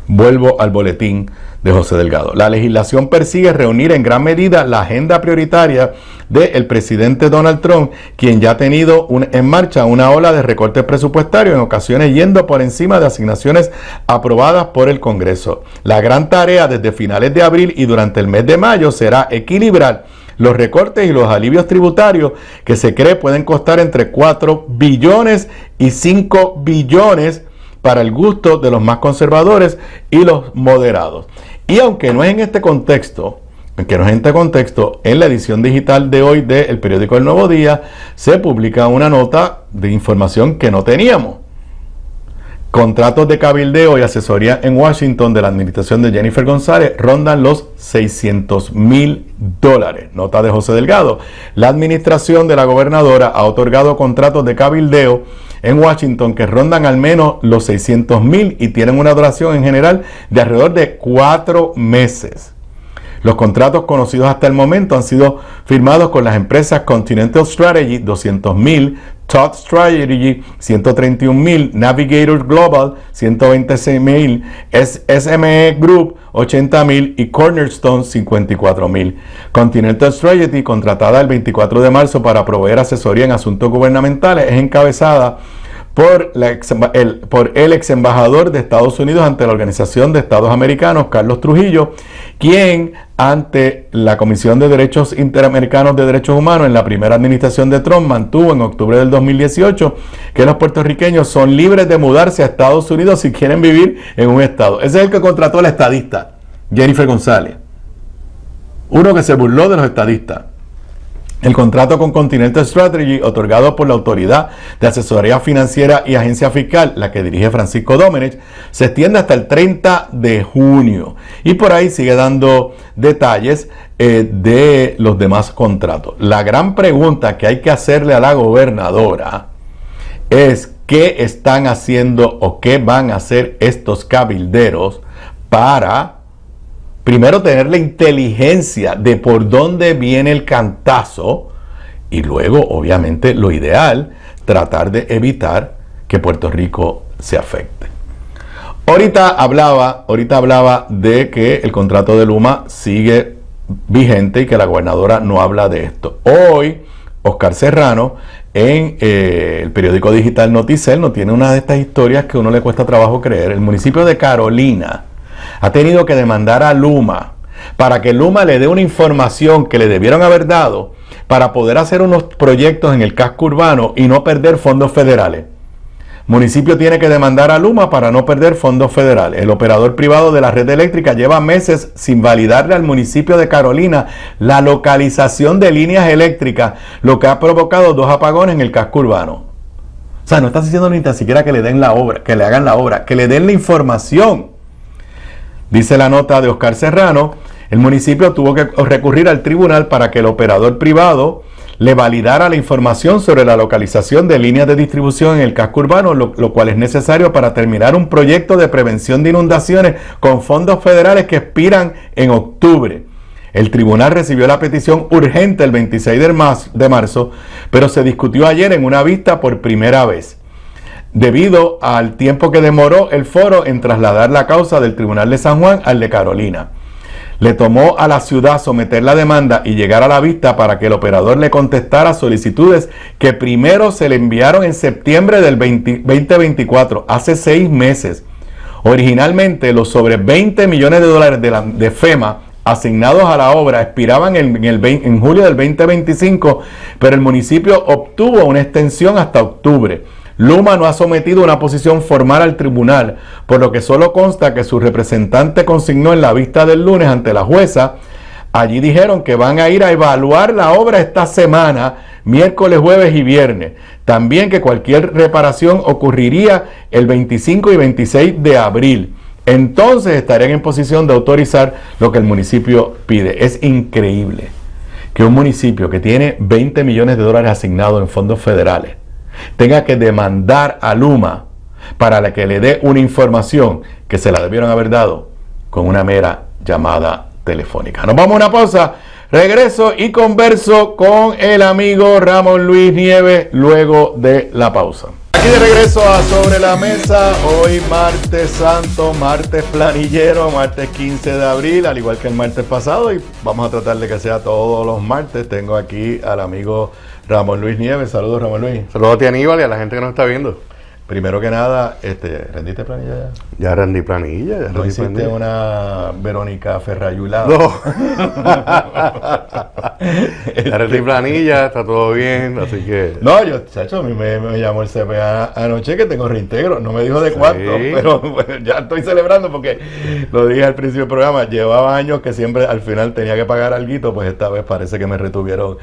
S1: Vuelvo al boletín de José Delgado. La legislación persigue reunir en gran medida la agenda prioritaria del presidente Donald Trump, quien ya ha tenido en marcha una ola de recortes presupuestarios, en ocasiones yendo por encima de asignaciones aprobadas por el Congreso. La gran tarea desde finales de abril y durante el mes de mayo será equilibrar los recortes y los alivios tributarios que se cree pueden costar entre 4 billones y 5 billones para el gusto de los más conservadores y los moderados. Y aunque no es en este contexto, en la edición digital de hoy del periódico El Nuevo Día se publica una nota de información que no teníamos. Contratos de cabildeo y asesoría en Washington de la administración de Jennifer González rondan los $600,000. Nota de José Delgado. La administración de la gobernadora ha otorgado contratos de cabildeo en Washington que rondan al menos los $600,000 y tienen una duración en general de alrededor de 4 meses. Los contratos conocidos hasta el momento han sido firmados con las empresas Continental Strategy, $200,000, Todd Strategy, $131,000, Navigator Global, $126,000, SME Group, $80,000 y Cornerstone, $54,000. Continental Strategy, contratada el 24 de marzo para proveer asesoría en asuntos gubernamentales, es encabezada por el ex embajador de Estados Unidos ante la Organización de Estados Americanos, Carlos Trujillo, quien ante la Comisión de Derechos Interamericanos de Derechos Humanos en la primera administración de Trump mantuvo en octubre del 2018 que los puertorriqueños son libres de mudarse a Estados Unidos si quieren vivir en un estado. Ese es el que contrató a la estadista Jennifer González, uno que se burló de los estadistas. El contrato con Continental Strategy, otorgado por la Autoridad de Asesoría Financiera y Agencia Fiscal, la que dirige Francisco Domenech, se extiende hasta el 30 de junio. Y por ahí sigue dando detalles de los demás contratos. La gran pregunta que hay que hacerle a la gobernadora es qué están haciendo o qué van a hacer estos cabilderos para primero tener la inteligencia de por dónde viene el cantazo y luego, obviamente, lo ideal, tratar de evitar que Puerto Rico se afecte. Ahorita hablaba de que el contrato de Luma sigue vigente y que la gobernadora no habla de esto. Hoy, Oscar Serrano, en el periódico digital Noticel, nos tiene una de estas historias que a uno le cuesta trabajo creer. El municipio de Carolina ha tenido que demandar a Luma para que Luma le dé una información que le debieron haber dado para poder hacer unos proyectos en el casco urbano y no perder fondos federales. Municipio tiene que demandar a Luma para no perder fondos federales. El operador privado de la red eléctrica lleva meses sin validarle al municipio de Carolina la localización de líneas eléctricas, lo que ha provocado 2 apagones en el casco urbano. O sea, no está diciendo ni tan siquiera que le den la obra, que le hagan la obra, que le den la información. Dice la nota de Oscar Serrano, el municipio tuvo que recurrir al tribunal para que el operador privado le validara la información sobre la localización de líneas de distribución en el casco urbano, lo cual es necesario para terminar un proyecto de prevención de inundaciones con fondos federales que expiran en octubre. El tribunal recibió la petición urgente el 26 de marzo, pero se discutió ayer en una vista por primera vez, debido al tiempo que demoró el foro en trasladar la causa del Tribunal de San Juan al de Carolina. Le tomó a la ciudad someter la demanda y llegar a la vista para que el operador le contestara solicitudes que primero se le enviaron en septiembre del 2024, hace 6 meses. Originalmente, los sobre $20 millones de FEMA asignados a la obra expiraban en julio del 2025, pero el municipio obtuvo una extensión hasta octubre. Luma no ha sometido una posición formal al tribunal, por lo que solo consta que su representante consignó en la vista del lunes ante la jueza Allí dijeron que van a ir a evaluar la obra esta semana, miércoles, jueves y viernes. También que cualquier reparación ocurriría el 25 y 26 de abril. Entonces estarían en posición de autorizar lo que el municipio pide. Es increíble que un municipio que tiene 20 millones de dólares asignados en fondos federales tenga que demandar a Luma para que le dé una información que se la debieron haber dado con una mera llamada telefónica. Nos vamos a una pausa, regreso y converso con el amigo Ramón Luis Nieves luego de la pausa. Aquí de regreso a Sobre la Mesa, hoy martes santo, martes planillero, martes 15 de abril, al igual que el martes pasado, y vamos a tratar de que sea todos los martes. Tengo aquí al amigo Ramón Luis Nieves. Saludos, Ramón Luis.
S7: Saludos a ti, Aníbal, y a la gente que nos está viendo.
S1: Primero que nada, ¿rendiste planilla ya?
S7: Ya rendí planilla.
S1: ¿No hiciste una Verónica Ferrayula?
S7: No. Ya rendí planilla, está todo bien, así que...
S1: No, chacho, a mí me llamó el CPA anoche que tengo reintegro. No me dijo de cuánto, pero bueno, ya estoy celebrando porque lo dije al principio del programa. Llevaba años que siempre al final tenía que pagar alguito, pues esta vez parece que me retuvieron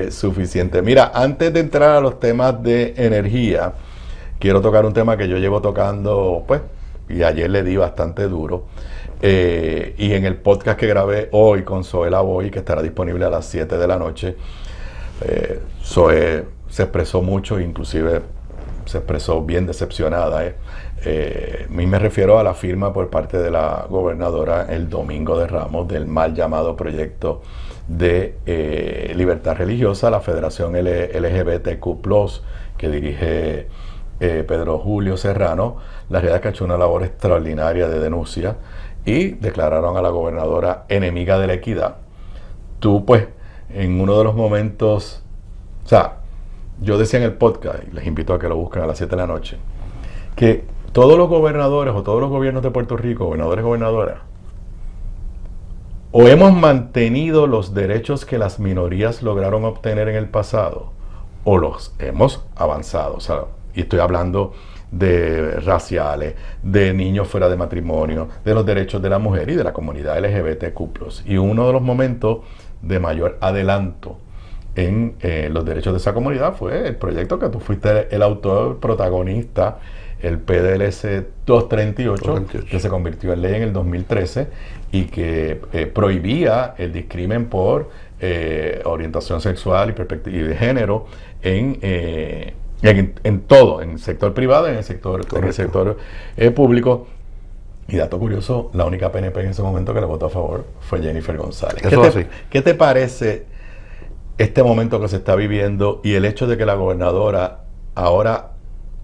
S1: suficiente. Mira, antes de entrar a los temas de energía, quiero tocar un tema que yo llevo tocando, pues, y ayer le di bastante duro. Y en el podcast que grabé hoy con Zoe Lavoy, que estará disponible a las 7 de la noche, Zoe se expresó mucho, inclusive se expresó bien decepcionada. Me refiero a la firma por parte de la gobernadora el domingo de Ramos del mal llamado proyecto de libertad religiosa, la Federación LGBTQ+, que dirige Pedro Julio Serrano. La realidad es que ha hecho una labor extraordinaria de denuncia y declararon a la gobernadora enemiga de la equidad. Tú, pues, en uno de los momentos, o sea, yo decía en el podcast, y les invito a que lo busquen a las 7 de la noche, que todos los gobernadores o todos los gobiernos de Puerto Rico, gobernadores y gobernadoras, o hemos mantenido los derechos que las minorías lograron obtener en el pasado, o los hemos avanzado, o sea, y estoy hablando de raciales, de niños fuera de matrimonio, de los derechos de la mujer y de la comunidad LGBTQ+. Y uno de los momentos de mayor adelanto en los derechos de esa comunidad fue el proyecto que tú fuiste el autor, protagonista, el PDLS 238, que se convirtió en ley en el 2013 y que prohibía el discrimen por orientación sexual y de género en todo, en el sector privado y en el sector público. Y dato curioso, la única PNP en ese momento que le votó a favor fue Jennifer González. ¿Qué te parece este momento que se está viviendo y el hecho de que la gobernadora ahora,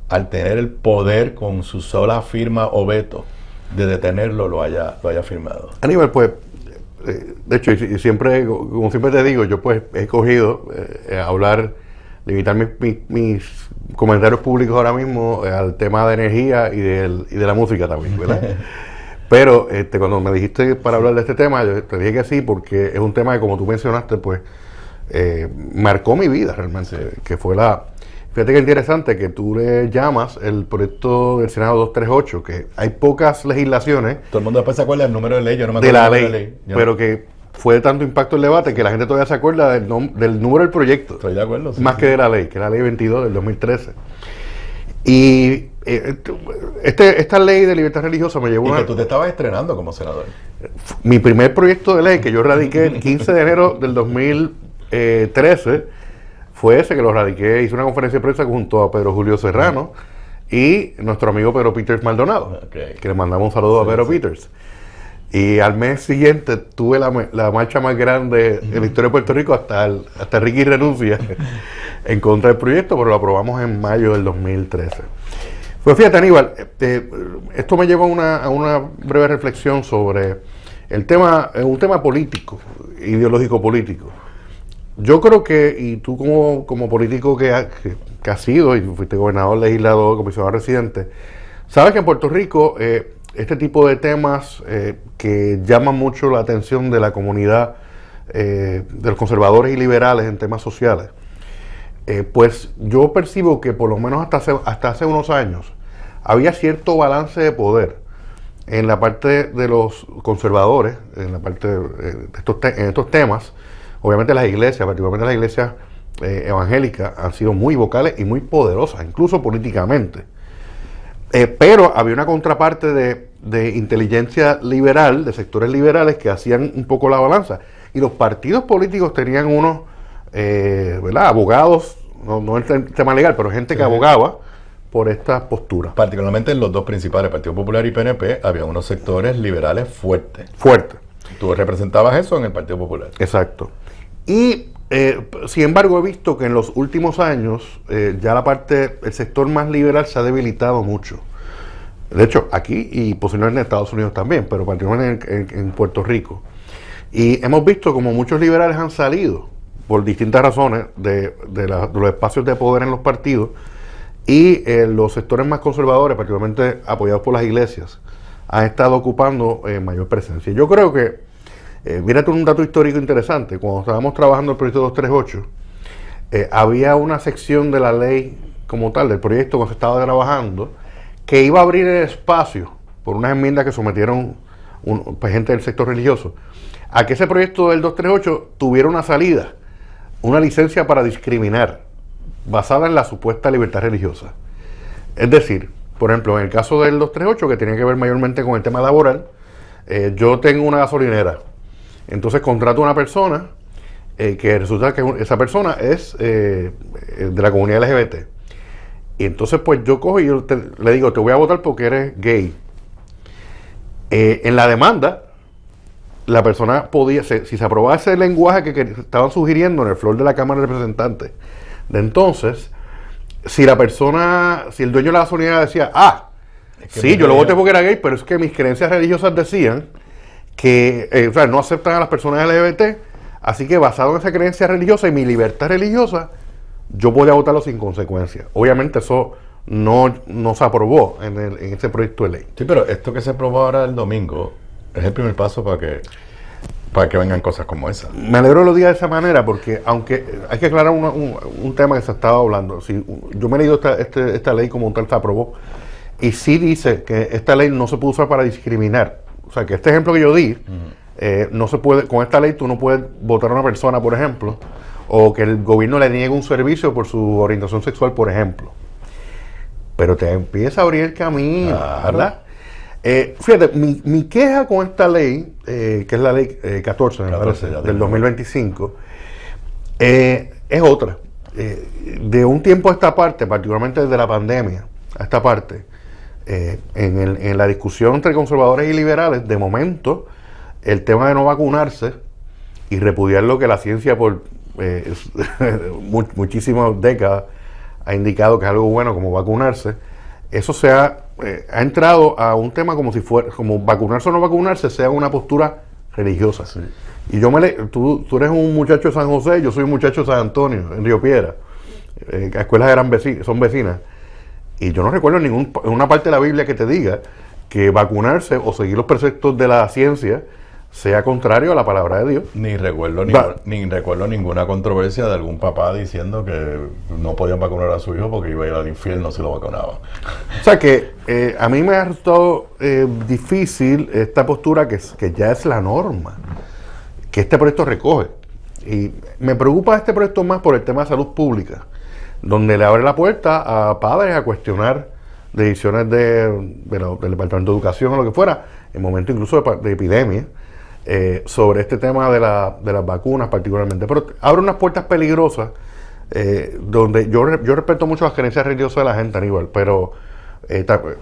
S1: al tener el poder con su sola firma o veto de detenerlo, lo haya firmado?
S7: Aníbal, pues, de hecho, y siempre, como siempre te digo, yo pues he escogido hablar, limitar mis comentarios públicos ahora mismo al tema de energía y de la música también, ¿verdad? Pero cuando me dijiste para hablar de este tema, yo te dije que sí, porque es un tema que, como tú mencionaste, pues marcó mi vida realmente, sí. Que fue fíjate que interesante que tú le llamas el proyecto del Senado 238, que hay pocas legislaciones.
S1: Todo el mundo después se acuerda del número de ley, yo no me acuerdo
S7: de la ley, pero que fue de tanto impacto el debate que la gente todavía se acuerda del número del proyecto.
S1: Estoy de acuerdo. Sí,
S7: más que de la ley, que es la ley 22 del 2013. Y esta ley de libertad religiosa me llevó
S1: que tú te estabas estrenando como senador.
S7: Mi primer proyecto de ley que yo radiqué el 15 de enero del 2013 fue ese que lo radiqué. Hice una conferencia de prensa junto a Pedro Julio Serrano y nuestro amigo Pedro Peters Maldonado, que le mandamos un saludo a Pedro Peters. Y al mes siguiente tuve la marcha más grande en la historia de Puerto Rico, hasta Ricky renuncia en contra del proyecto, pero lo aprobamos en mayo del 2013. Pues fíjate, Aníbal, esto me lleva a una breve reflexión sobre un tema político, ideológico político. Yo creo que, y tú como político que has sido, y fuiste gobernador, legislador, comisionado residente, sabes que en Puerto Rico este tipo de temas que llaman mucho la atención de la comunidad de los conservadores y liberales en temas sociales, pues yo percibo que por lo menos hasta hace unos años había cierto balance de poder en la parte de los conservadores, en la parte de estos temas, obviamente las iglesias, particularmente las iglesias evangélicas, han sido muy vocales y muy poderosas, incluso políticamente. Pero había una contraparte de inteligencia liberal, de sectores liberales que hacían un poco la balanza. Y los partidos políticos tenían unos ¿verdad? Abogados, no el tema legal, pero gente que abogaba por estas posturas.
S1: Particularmente en los dos principales, Partido Popular y PNP, había unos sectores liberales fuertes.
S7: Fuertes.
S1: Tú representabas eso en el Partido Popular.
S7: Exacto. Y sin embargo he visto que en los últimos años ya el sector más liberal se ha debilitado mucho. De hecho, aquí y posiblemente en Estados Unidos también, pero particularmente en Puerto Rico. Y hemos visto como muchos liberales han salido por distintas razones de los espacios de poder en los partidos, y los sectores más conservadores, particularmente apoyados por las iglesias, han estado ocupando mayor presencia. Yo creo que, mírate un dato histórico interesante, cuando estábamos trabajando el proyecto 238, había una sección de la ley como tal, del proyecto que se estaba trabajando, que iba a abrir el espacio, por unas enmiendas que sometieron gente del sector religioso, a que ese proyecto del 238 tuviera una salida, una licencia para discriminar, basada en la supuesta libertad religiosa. Es decir, por ejemplo, en el caso del 238, que tiene que ver mayormente con el tema laboral, yo tengo una gasolinera, entonces contrato a una persona que resulta que esa persona es de la comunidad LGBT. Y entonces pues yo cojo y le digo, te voy a votar porque eres gay. En la demanda, la persona podía, si se aprobaba ese lenguaje que estaban sugiriendo en el floor de la Cámara de Representantes, de entonces, si el dueño de la gasolinera decía, sí, yo lo voté porque era gay, pero es que mis creencias religiosas decían que no aceptan a las personas LGBT, así que basado en esa creencia religiosa y mi libertad religiosa, yo podía votarlo sin consecuencia. Obviamente eso no se aprobó en ese proyecto de ley.
S1: Sí, pero esto que se aprobó ahora el domingo es el primer paso para que vengan cosas como esa.
S7: Me alegro de los días de esa manera, porque aunque hay que aclarar un tema que se estaba hablando. Si yo me he leído esta ley como tal, se aprobó, y sí dice que esta ley no se puede usar para discriminar. O sea, que este ejemplo que yo di, no se puede, con esta ley tú no puedes votar a una persona, por ejemplo, o que el gobierno le niegue un servicio por su orientación sexual, por ejemplo. Pero te empieza a abrir el camino, ¿verdad? Fíjate, mi queja con esta ley, que es la ley 14, me parece, del 2025, es otra. De un tiempo a esta parte, particularmente desde la pandemia a esta parte, en la discusión entre conservadores y liberales, de momento, el tema de no vacunarse y repudiar lo que la ciencia por muchísimas décadas ha indicado que es algo bueno como vacunarse, eso ha entrado a un tema como si fuera, como vacunarse o no vacunarse sea una postura religiosa. Sí. Y tú eres un muchacho de San José, yo soy un muchacho de San Antonio, en Río Piedra. Las escuelas son vecinas. Y yo no recuerdo en una parte de la Biblia que te diga que vacunarse o seguir los preceptos de la ciencia sea contrario a la palabra de Dios.
S1: Ni recuerdo ninguna controversia de algún papá diciendo que no podían vacunar a su hijo porque iba a ir al infierno si lo vacunaba.
S7: O sea que a mí me ha resultado difícil esta postura que ya es la norma, que este proyecto recoge. Y me preocupa este proyecto más por el tema de salud pública, donde le abre la puerta a padres a cuestionar decisiones del Departamento de Educación o lo que fuera, en momentos incluso de epidemia, sobre este tema de las vacunas particularmente. Pero abre unas puertas peligrosas, donde yo respeto mucho las creencias religiosas de la gente, Aníbal, pero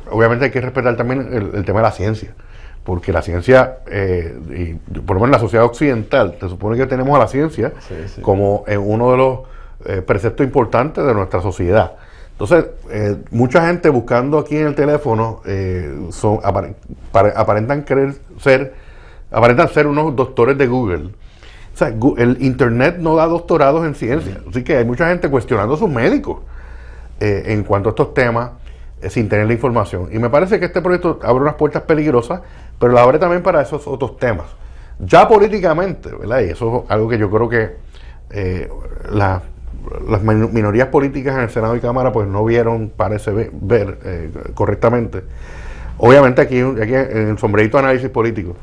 S7: obviamente hay que respetar también el tema de la ciencia, porque la ciencia, y por lo menos en la sociedad occidental, se supone que tenemos a la ciencia como uno de los preceptos importantes de nuestra sociedad. Entonces, mucha gente buscando aquí en el teléfono aparentan ser unos doctores de Google. O sea, el Internet no da doctorados en ciencia. Así que hay mucha gente cuestionando a sus médicos en cuanto a estos temas sin tener la información. Y me parece que este proyecto abre unas puertas peligrosas, pero la abre también para esos otros temas. Ya políticamente, ¿verdad? Y eso es algo que yo creo que las minorías políticas en el Senado y Cámara pues no vieron, parece ver correctamente. Obviamente aquí en el sombrerito de análisis político,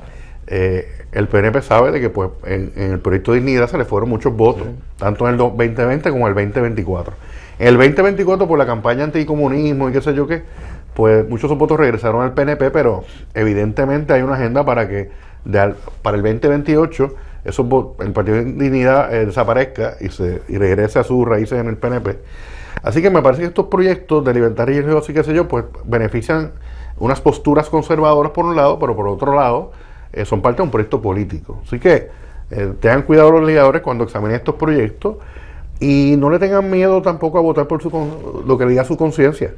S7: el PNP sabe de que pues en el proyecto de Dignidad se le fueron muchos votos, tanto en el 2020 como en el 2024. En el 2024, por la campaña anticomunismo y qué sé yo qué, pues muchos de esos votos regresaron al PNP, pero evidentemente hay una agenda para que para el 2028 el Partido de Dignidad desaparezca y regrese a sus raíces en el PNP. Así que me parece que estos proyectos de libertad religiosa y qué sé yo, pues benefician unas posturas conservadoras por un lado, pero por otro lado son parte de un proyecto político. Así que tengan cuidado los legisladores cuando examinen estos proyectos y no le tengan miedo tampoco a votar por lo que diga su conciencia.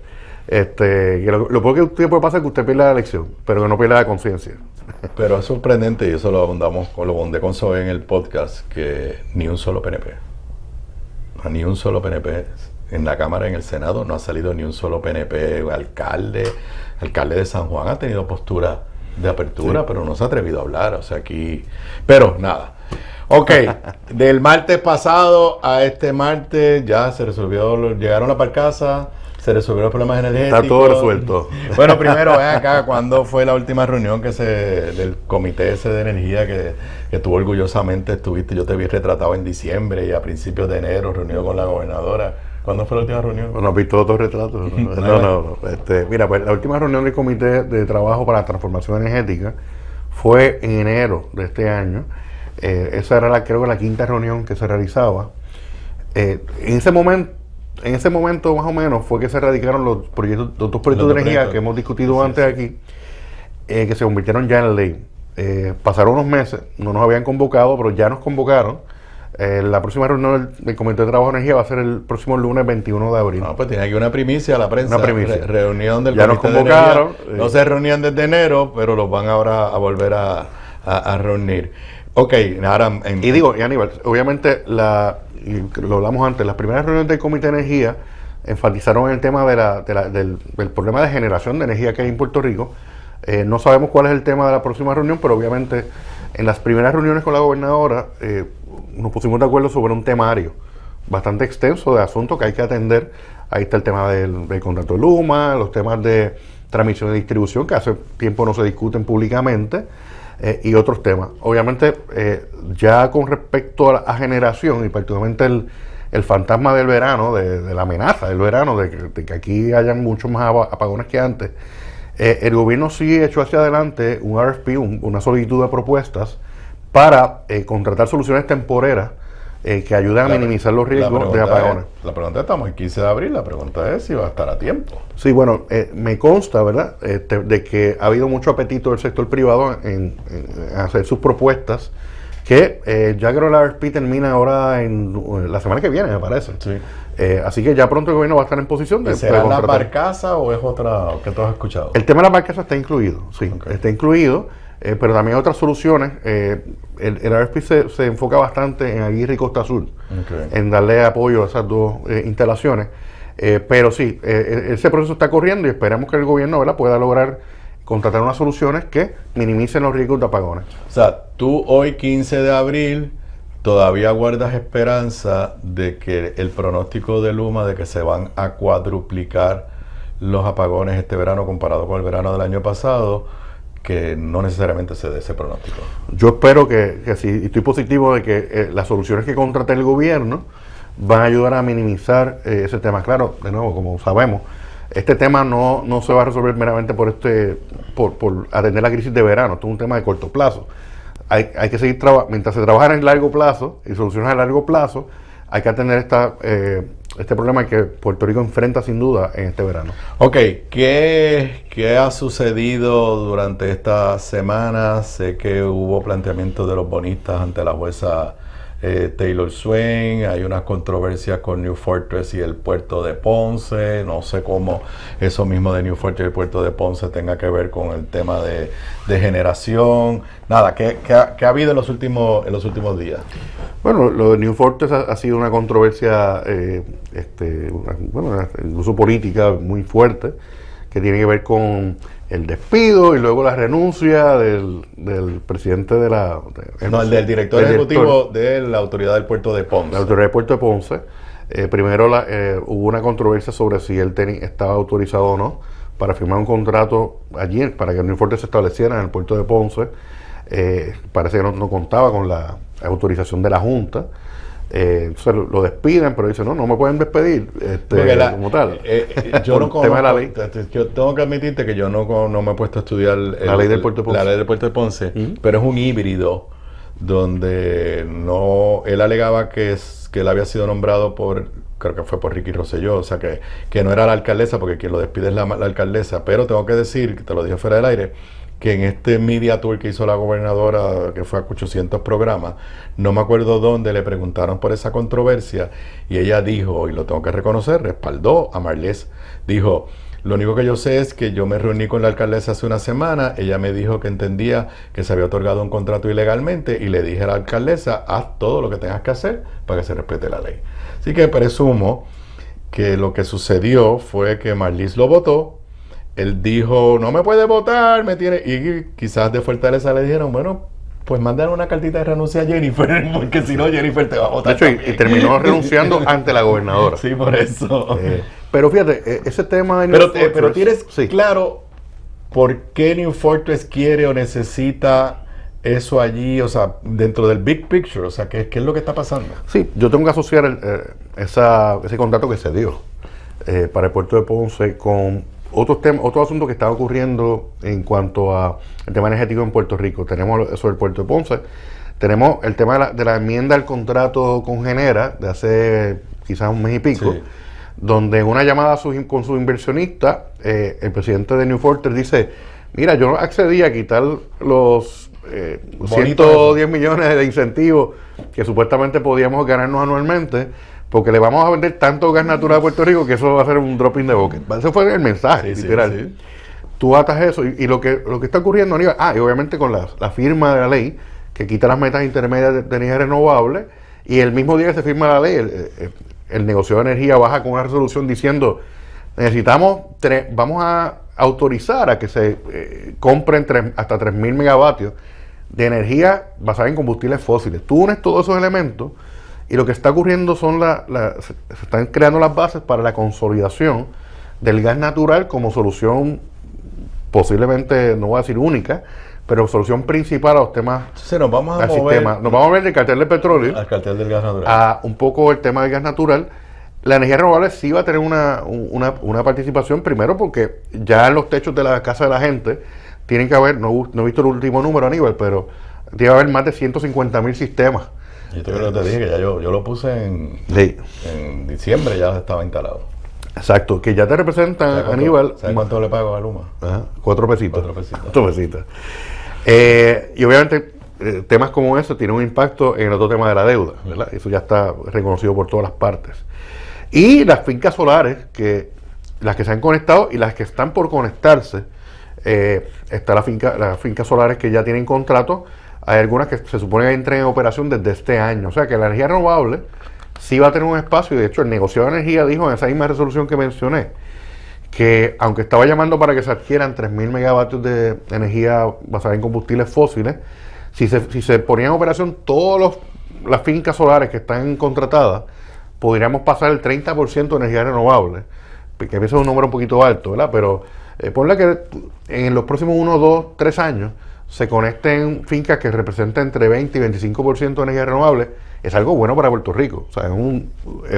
S7: Lo peor que usted puede pasar es que usted pierda la elección, pero que no pierda la conciencia.
S1: Pero es sorprendente, y eso lo abundé con Zoe en el podcast, que ni un solo PNP, en la Cámara, en el Senado, no ha salido ni un solo PNP, alcalde de San Juan ha tenido postura de apertura, sí, pero no se ha atrevido a hablar, o sea, aquí... Pero nada. Ok, del martes pasado a este martes ya se resolvió, llegaron a la barcaza, se resolvieron los problemas energéticos.
S7: Está todo resuelto.
S1: Bueno, primero, ven acá, ¿cuándo fue la última reunión del comité ese de energía que tú orgullosamente estuviste? Yo te vi retratado en diciembre y a principios de enero, reunido con la gobernadora. ¿Cuándo fue la última reunión?
S7: Bueno, has visto otros retratos. No. Mira, pues la última reunión del Comité de Trabajo para la Transformación Energética fue en enero de este año. Esa era creo que la quinta reunión que se realizaba. En ese momento más o menos fue que se radicaron los dos proyectos de energía que hemos discutido antes aquí, que se convirtieron ya en ley. Pasaron unos meses, no nos habían convocado, pero ya nos convocaron. La próxima reunión del Comité de Trabajo de Energía va a ser el próximo lunes 21 de abril.
S1: No, pues tiene aquí una primicia a la prensa.
S7: Una primicia.
S1: Reunión del
S7: ya
S1: Comité
S7: nos convocaron.
S1: De Energía. No se reunían desde enero, pero los van ahora a volver a reunir. Ok, ahora...
S7: Y Aníbal, obviamente, y lo hablamos antes, las primeras reuniones del Comité de Energía enfatizaron el tema del problema de generación de energía que hay en Puerto Rico. No sabemos cuál es el tema de la próxima reunión, pero obviamente en las primeras reuniones con la gobernadora nos pusimos de acuerdo sobre un temario bastante extenso de asuntos que hay que atender. Ahí está el tema del contrato de Luma, los temas de transmisión y distribución que hace tiempo no se discuten públicamente, y otros temas. Obviamente, ya con respecto a generación y particularmente el fantasma del verano, de la amenaza del verano, de que aquí hayan muchos más apagones que antes, el gobierno sí echó hacia adelante un RFP, una solicitud de propuestas para contratar soluciones temporeras que ayuden a minimizar los riesgos de apagones.
S1: La pregunta, estamos el 15 de abril, la pregunta es si va a estar a tiempo.
S7: Sí, bueno, me consta, ¿verdad?, de que ha habido mucho apetito del sector privado en hacer sus propuestas, que ya creo que la RFP termina ahora en la semana que viene, me parece. Sí. Así que ya pronto el gobierno va a estar en posición de
S1: ¿será la barcaza o es otra que tú has escuchado?
S7: El tema de la barcaza está incluido, sí, okay. Está incluido, pero también hay otras soluciones. El RFP se enfoca bastante en Aguirre y Costa Azul, okay, en darle apoyo a esas dos instalaciones. Pero sí, ese proceso está corriendo y esperamos que el gobierno, ¿verdad?, pueda lograr contratar unas soluciones que minimicen los riesgos de apagones.
S1: O sea, tú hoy 15 de abril todavía guardas esperanza de que el pronóstico de Luma de que se van a cuadruplicar los apagones este verano comparado con el verano del año pasado, que no necesariamente se dé ese pronóstico.
S7: Yo espero que sí, estoy positivo de que las soluciones que contrate el gobierno van a ayudar a minimizar ese tema. Claro, de nuevo, como sabemos, este tema no se va a resolver meramente por atender la crisis de verano. Esto es un tema de corto plazo. Hay que seguir mientras se trabaja en el largo plazo y soluciones a largo plazo, hay que atender este problema que Puerto Rico enfrenta sin duda en este verano.
S1: Ok, ¿qué ha sucedido durante esta semana? Sé que hubo planteamientos de los bonistas ante la jueza Taylor Swain, hay unas controversias con New Fortress y el puerto de Ponce, no sé cómo eso mismo de New Fortress y el puerto de Ponce tenga que ver con el tema de generación. Nada, ¿qué ha habido en los últimos días?
S7: Bueno, lo de New Fortress ha sido una controversia, incluso política muy fuerte, que tiene que ver con el despido y luego la renuncia del presidente
S1: del director ejecutivo de la autoridad del puerto de Ponce.
S7: La autoridad del puerto de Ponce. Primero hubo una controversia sobre si él estaba autorizado o no para firmar un contrato allí para que New Fortress se estableciera en el puerto de Ponce. Parece que no contaba con la autorización de la Junta. Entonces lo despiden, pero dicen, no me pueden despedir como tal.
S1: Yo no
S7: tema de la ley.
S1: Yo tengo que admitirte que yo no me he puesto a estudiar
S7: la ley del puerto de Ponce.
S1: La ley del puerto de Ponce, pero es un híbrido donde él alegaba que él había sido nombrado creo que fue por Ricky Rosselló, o sea que no era la alcaldesa, porque quien lo despide es la alcaldesa, pero tengo que decir, que te lo dije fuera del aire, que en este media tour que hizo la gobernadora, que fue a 800 programas, no me acuerdo dónde, le preguntaron por esa controversia, y ella dijo, y lo tengo que reconocer, respaldó a Marlés, dijo: lo único que yo sé es que yo me reuní con la alcaldesa hace una semana, ella me dijo que entendía que se había otorgado un contrato ilegalmente, y le dije a la alcaldesa, haz todo lo que tengas que hacer para que se respete la ley. Así que presumo que lo que sucedió fue que Marlís lo votó. Él dijo, no me puede votar, y quizás de Fortaleza le dijeron, bueno, pues mandan una cartita de renuncia a Jennifer, porque si no Jennifer te va a votar.
S7: De hecho, y terminó renunciando ante la gobernadora.
S1: Sí, por eso.
S7: Pero fíjate, ese tema de
S1: New Fortress, pero tienes claro por qué New Fortress quiere o necesita eso allí, o sea, dentro del big picture, o sea, ¿qué es lo que está pasando?
S7: Sí, yo tengo que asociar ese contrato que se dio para el puerto de Ponce con otro asunto que está ocurriendo en cuanto a el tema energético en Puerto Rico. Tenemos eso del puerto de Ponce, tenemos el tema de la enmienda al contrato con Genera de hace quizás un mes y pico, donde en una llamada con su inversionista, el presidente de New Fortress dice, mira, yo accedí a quitar los 110 millones de incentivos que supuestamente podíamos ganarnos anualmente, porque le vamos a vender tanto gas natural a Puerto Rico que eso va a ser un drop in the bucket. Ese fue el mensaje, literal. Sí. Tú atas eso y lo que está ocurriendo, Aníbal, y obviamente con la firma de la ley que quita las metas intermedias de energía renovable, y el mismo día que se firma la ley, el negociado de energía baja con una resolución diciendo, vamos a autorizar a que se compren hasta 3.000 megavatios de energía basada en combustibles fósiles. Tú unes todos esos elementos y lo que está ocurriendo se están creando las bases para la consolidación del gas natural como solución posiblemente, no voy a decir única, pero solución principal a los temas.
S1: Entonces nos vamos a mover.
S7: Sistema. Nos vamos a ver del cartel del petróleo
S1: al cartel del gas natural.
S7: A un poco el tema del gas natural. La energía renovable sí va a tener una participación, primero porque ya en los techos de la casa de la gente tienen que haber, no he visto el último número, Aníbal, pero tiene que haber más de 150,000 sistemas.
S1: Yo creo que te dije que ya yo lo puse en diciembre, ya estaba instalado.
S7: Exacto, que ya te representan, Aníbal.
S1: ¿Sabes cuánto le pago a Luma?
S7: 4 pesitos.
S1: 4 pesitos.
S7: Y obviamente temas como eso tienen un impacto en el otro tema de la deuda, ¿verdad? Eso ya está reconocido por todas las partes. Y las fincas solares, las que se han conectado y las que están por conectarse, está las fincas solares que ya tienen contrato. Hay algunas que se supone que entren en operación desde este año. O sea que la energía renovable sí va a tener un espacio. Y de hecho el negociado de energía dijo en esa misma resolución que mencioné que aunque estaba llamando para que se adquieran 3.000 megavatios de energía basada en combustibles fósiles, si se ponían en operación todas las fincas solares que están contratadas, podríamos pasar el 30% de energía renovable, que a veces es un número un poquito alto, ¿verdad? Pero ponle que en los próximos 1, 2, 3 años se conecten fincas que representen entre 20 y 25% de energía renovable. Es algo bueno para Puerto Rico. O sea, es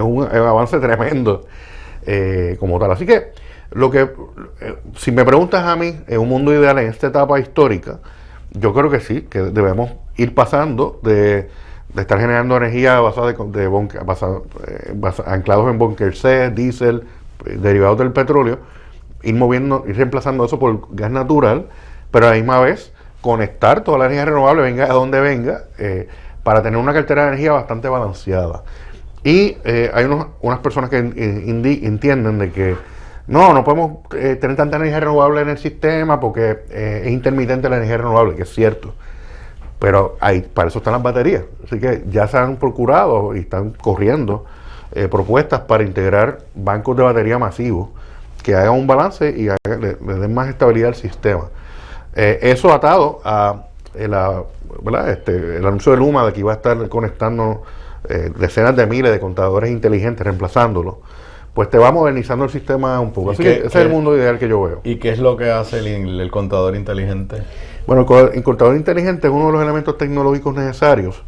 S7: un avance tremendo como tal. Así que, si me preguntas a mí, en un mundo ideal, en esta etapa histórica, yo creo que sí, que debemos ir pasando de estar generando energía anclados en búnker C, diésel, derivados del petróleo, ir reemplazando eso por gas natural, pero a la misma vez conectar toda la energía renovable, venga a donde venga, para tener una cartera de energía bastante balanceada. Y hay unas personas que entienden de que no podemos tener tanta energía renovable en el sistema porque es intermitente la energía renovable, que es cierto. Pero para eso están las baterías. Así que ya se han procurado y están corriendo propuestas para integrar bancos de batería masivos que hagan un balance y le den más estabilidad al sistema. Eso atado a el anuncio de Luma de que iba a estar conectando decenas de miles de contadores inteligentes, reemplazándolo pues te va modernizando el sistema un poco. Así que ese es el mundo ideal que yo veo.
S1: ¿Y qué es lo que hace el contador inteligente?
S7: Bueno, el contador inteligente es uno de los elementos tecnológicos necesarios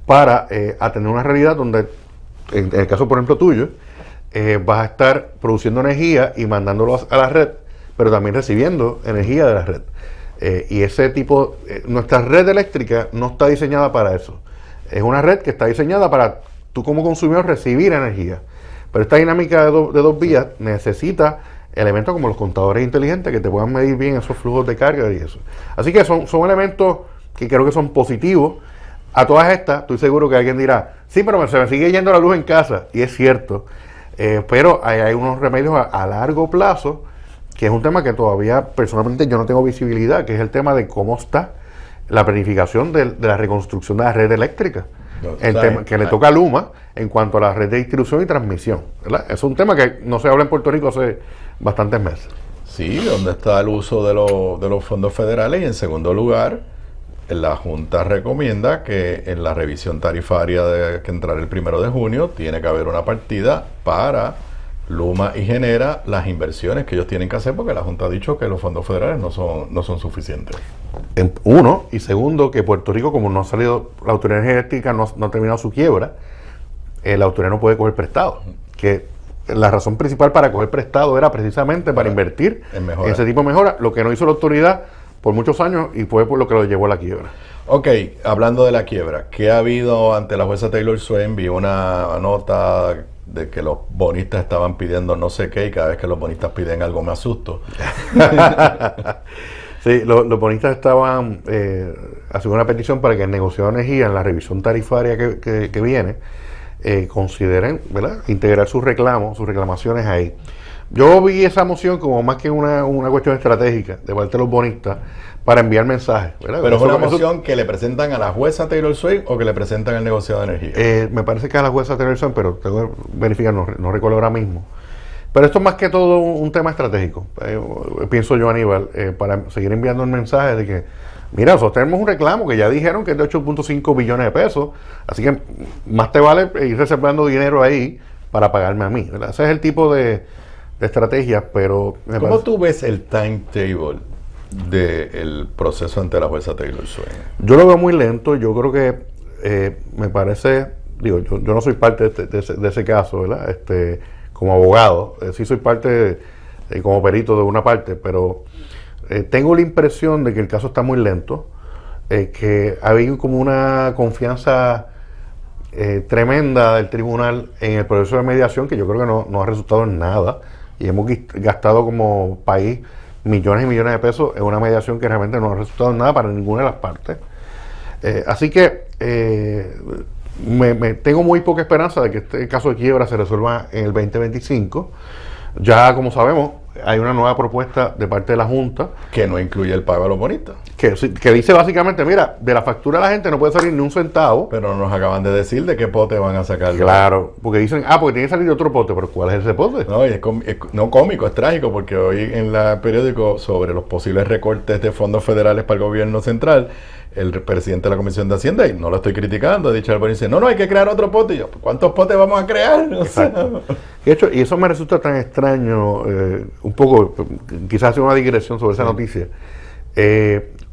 S7: para atender una realidad donde, en el caso por ejemplo tuyo, vas a estar produciendo energía y mandándolo a la red, pero también recibiendo energía de la red. Y ese tipo, nuestra red eléctrica no está diseñada para eso. Es una red que está diseñada para tú como consumidor recibir energía. Pero esta dinámica de dos vías necesita elementos como los contadores inteligentes que te puedan medir bien esos flujos de carga y eso. Así que son elementos que creo que son positivos. A todas estas, estoy seguro que alguien dirá, sí, pero se me sigue yendo la luz en casa. Y es cierto. Pero hay unos remedios a largo plazo, que es un tema que todavía personalmente yo no tengo visibilidad, que es el tema de cómo está la planificación de la reconstrucción de la red eléctrica. El tema que le toca a Luma en cuanto a la red de distribución y transmisión, ¿verdad? Es un tema que no se habla en Puerto Rico hace bastantes meses.
S1: Sí, donde está el uso de los fondos federales, y en segundo lugar, la Junta recomienda que en la revisión tarifaria que entrará el 1 de junio tiene que haber una partida para Luma y Genera, las inversiones que ellos tienen que hacer, porque la Junta ha dicho que los fondos federales no son suficientes.
S7: Uno, y segundo, que Puerto Rico, como no ha salido, la Autoridad de Energía Eléctrica no ha terminado su quiebra, la autoridad no puede coger prestado. Que la razón principal para coger prestado era precisamente para invertir en ese tipo de mejora, lo que no hizo la autoridad por muchos años y fue por lo que lo llevó a la quiebra.
S1: Ok, hablando de la quiebra, ¿qué ha habido ante la jueza Taylor Swain? Vi una nota de que los bonistas estaban pidiendo no sé qué, y cada vez que los bonistas piden algo me asusto.
S7: Sí, los bonistas estaban haciendo una petición para que el negociado de energía en la revisión tarifaria que viene consideren, ¿verdad?, integrar sus reclamaciones ahí. Yo vi esa moción como más que una cuestión estratégica de parte de los bonistas para enviar mensajes, ¿verdad?
S1: Pero es una moción que le presentan a la jueza Taylor Swain o que le presentan al negociado de energía.
S7: Me parece que a la jueza Taylor Swain, pero tengo que verificar, no recuerdo ahora mismo. Pero esto es más que todo un tema estratégico, pienso yo, Aníbal, para seguir enviando el mensaje de que, mira, nosotros tenemos un reclamo que ya dijeron que es de 8.5 billones de pesos, así que más te vale ir reservando dinero ahí para pagarme a mí, ¿verdad? Ese es el tipo de estrategia, pero...
S1: ¿Cómo tú ves el timetable del proceso ante la jueza Taylor Swain?
S7: Yo lo veo muy lento. Yo creo que me parece, digo, yo no soy parte de ese caso, ¿verdad? Como abogado, sí soy parte como perito de una parte, pero tengo la impresión de que el caso está muy lento, que hay como una confianza tremenda del tribunal en el proceso de mediación, que yo creo que no ha resultado en nada, y hemos gastado como país millones y millones de pesos en una mediación que realmente no ha resultado en nada para ninguna de las partes. Así que tengo muy poca esperanza de que este caso de quiebra se resuelva en el 2025. Ya, como sabemos, hay una nueva propuesta de parte de la Junta
S1: que no incluye el pago a los bonistas,
S7: que dice básicamente, mira, de la factura de la gente no puede salir ni un centavo.
S1: Pero nos acaban de decir de qué pote van a sacar.
S7: Claro, porque dicen, porque tiene que salir de otro pote, pero ¿cuál es ese pote?
S1: No, es no cómico, es trágico, porque hoy en el periódico, sobre los posibles recortes de fondos federales para el gobierno central, el presidente de la Comisión de Hacienda, y no lo estoy criticando, ha dicho al dice, no, hay que crear otro pote. Y yo, ¿cuántos potes vamos a crear? O sea,
S7: de hecho, y eso me resulta tan extraño, un poco, quizás hacer una digresión sobre esa noticia.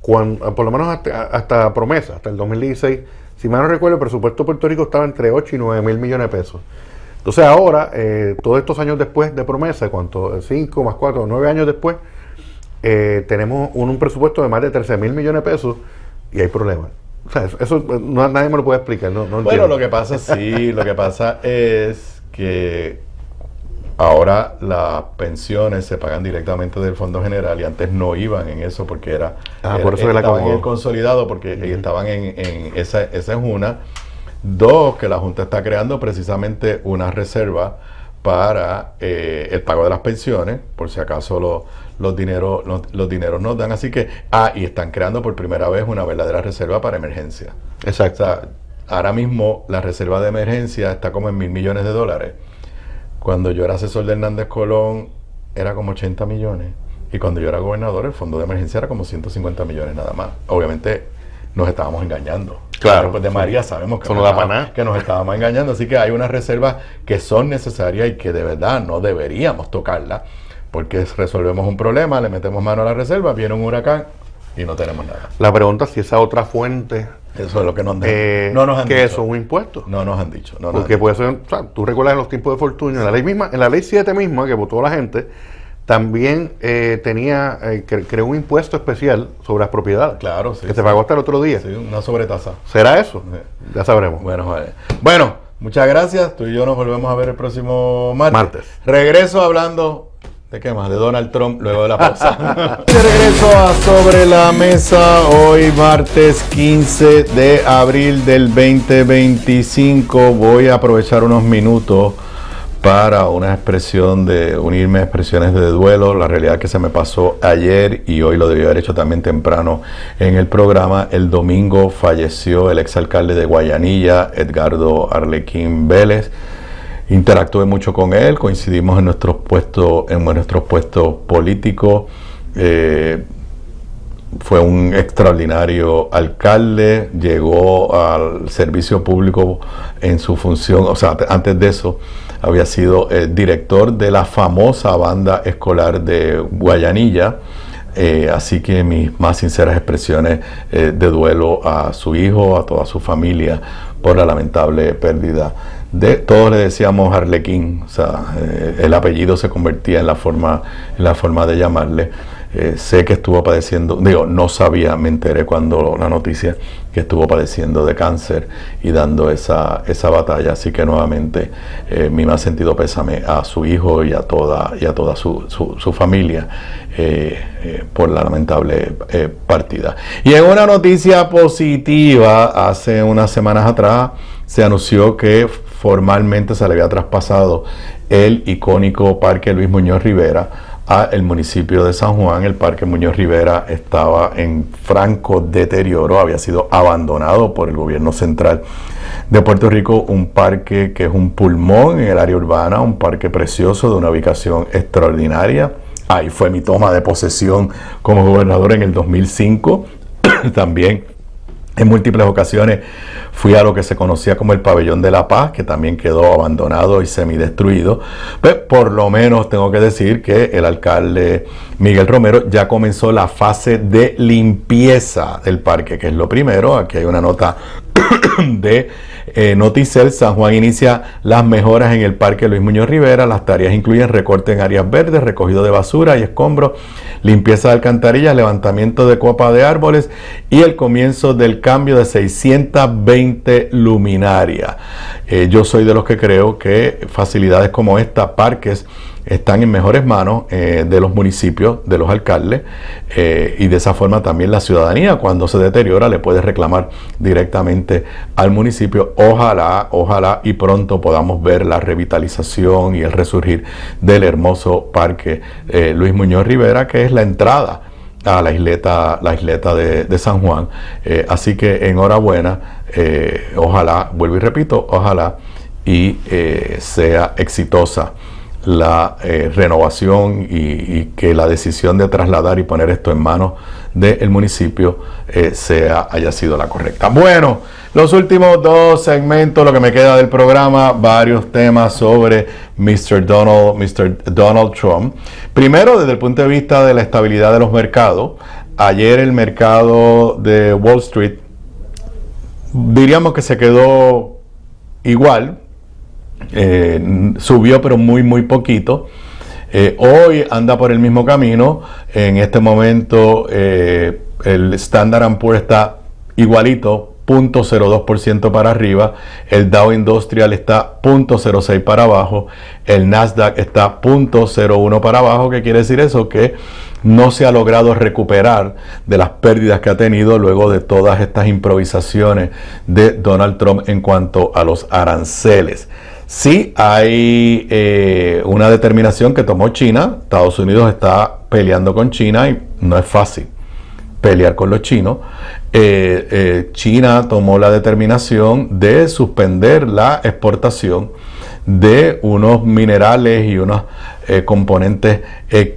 S7: Por lo menos hasta promesa, hasta el 2016, si mal no recuerdo, el presupuesto de Puerto Rico estaba entre 8 y 9 mil millones de pesos. Entonces ahora, todos estos años después de promesa, 5 más 4, 9 años después, tenemos un presupuesto de más de 13 mil millones de pesos y hay problemas. O sea, eso nadie me lo puede explicar. No
S1: bueno,
S7: entiendo.
S1: lo que pasa es que ahora las pensiones se pagan directamente del Fondo General y antes no iban en eso porque
S7: por eso
S1: estaban en el consolidado, porque estaban esa es una. Dos, que la Junta está creando precisamente una reserva para el pago de las pensiones, por si acaso los dineros nos dan. Así que, y están creando por primera vez una verdadera reserva para emergencia.
S7: Exacto.
S1: O sea, ahora mismo la reserva de emergencia está como en $1,000 millones. Cuando yo era asesor de Hernández Colón era como 80 millones. Y cuando yo era gobernador, el fondo de emergencia era como 150 millones nada más. Obviamente nos estábamos engañando.
S7: Claro.
S1: Después de María sabemos
S7: Eso no da para nada.
S1: que nos estábamos engañando. Así que hay unas reservas que son necesarias y que de verdad no deberíamos tocarlas, porque resolvemos un problema, le metemos mano a la reserva, viene un huracán y no tenemos nada.
S7: La pregunta es si esa otra fuente...
S1: Eso es lo que no nos han
S7: que
S1: dicho.
S7: eso es un impuesto.
S1: No nos han dicho.
S7: Porque puede ser, o sea, tú recuerdas en los tiempos de Fortunio, en la ley 7 misma, que votó la gente, también creó un impuesto especial sobre las propiedades.
S1: Claro, sí.
S7: Que se pagó hasta el otro día.
S1: Sí, una sobretasa.
S7: ¿Será eso?
S1: Sí.
S7: Ya sabremos.
S1: Bueno, muchas gracias. Tú y yo nos volvemos a ver el próximo martes. Regreso hablando... ¿De qué más? De Donald Trump luego de la pausa. De regreso a Sobre la Mesa, hoy martes 15 de abril del 2025. Voy a aprovechar unos minutos para una expresión de unirme a expresiones de duelo. La realidad es que se me pasó ayer y hoy lo debí haber hecho también temprano en el programa. El domingo falleció el exalcalde de Guayanilla, Edgardo Arlequín Vélez. Interactué mucho con él, coincidimos en nuestros puestos políticos. Fue un extraordinario alcalde, llegó al servicio público en su función, o sea, antes de eso había sido director de la famosa banda escolar de Guayanilla. Así que mis más sinceras expresiones de duelo a su hijo, a toda su familia por la lamentable pérdida. Todos le decíamos Arlequín, o sea, el apellido se convertía en la forma de llamarle. Sé que estuvo padeciendo, no sabía, me enteré cuando la noticia que estuvo padeciendo de cáncer y dando esa batalla. Así que nuevamente mi más sentido pésame a su hijo y a toda su familia por la lamentable partida. Y en una noticia positiva, hace unas semanas atrás se anunció que formalmente se le había traspasado el icónico Parque Luis Muñoz Rivera al municipio de San Juan. El Parque Muñoz Rivera estaba en franco deterioro, había sido abandonado por el gobierno central de Puerto Rico, un parque que es un pulmón en el área urbana, un parque precioso de una ubicación extraordinaria. Ahí fue mi toma de posesión como gobernador en el 2005. También en múltiples ocasiones fui a lo que se conocía como el Pabellón de la Paz, que también quedó abandonado y semidestruido. Pues por lo menos tengo que decir que el alcalde Miguel Romero ya comenzó la fase de limpieza del parque, que es lo primero. Aquí hay una nota de Noticel. San Juan inicia las mejoras en el Parque Luis Muñoz Rivera. Las tareas incluyen recorte en áreas verdes, recogido de basura y escombros, limpieza de alcantarillas, levantamiento de copa de árboles y el comienzo del cambio de 620 luminarias. Yo soy de los que creo que facilidades como esta, parques, están en mejores manos de los municipios, de los alcaldes, y de esa forma también la ciudadanía, cuando se deteriora, le puede reclamar directamente al municipio. Ojalá y pronto podamos ver la revitalización y el resurgir del hermoso Parque Luis Muñoz Rivera, que es la entrada a la isleta de San Juan. Así que enhorabuena, ojalá, vuelvo y repito, ojalá y sea exitosa la renovación y que la decisión de trasladar y poner esto en manos del municipio haya sido la correcta. Bueno, los últimos dos segmentos, lo que me queda del programa, varios temas sobre Mr. Donald Trump. Primero, desde el punto de vista de la estabilidad de los mercados, ayer el mercado de Wall Street, diríamos que se quedó igual. Subió pero muy poquito. Hoy anda por el mismo camino. En este momento el Standard & Poor's está igualito, 0.02% para arriba. El Dow Industrial está 0.06 para abajo. El Nasdaq está 0.01 para abajo. ¿Qué quiere decir eso? Que no se ha logrado recuperar de las pérdidas que ha tenido luego de todas estas improvisaciones de Donald Trump en cuanto a los aranceles. Sí hay una determinación que tomó China. Estados Unidos está peleando con China y no es fácil pelear con los chinos. China tomó la determinación de suspender la exportación de unos minerales y unos componentes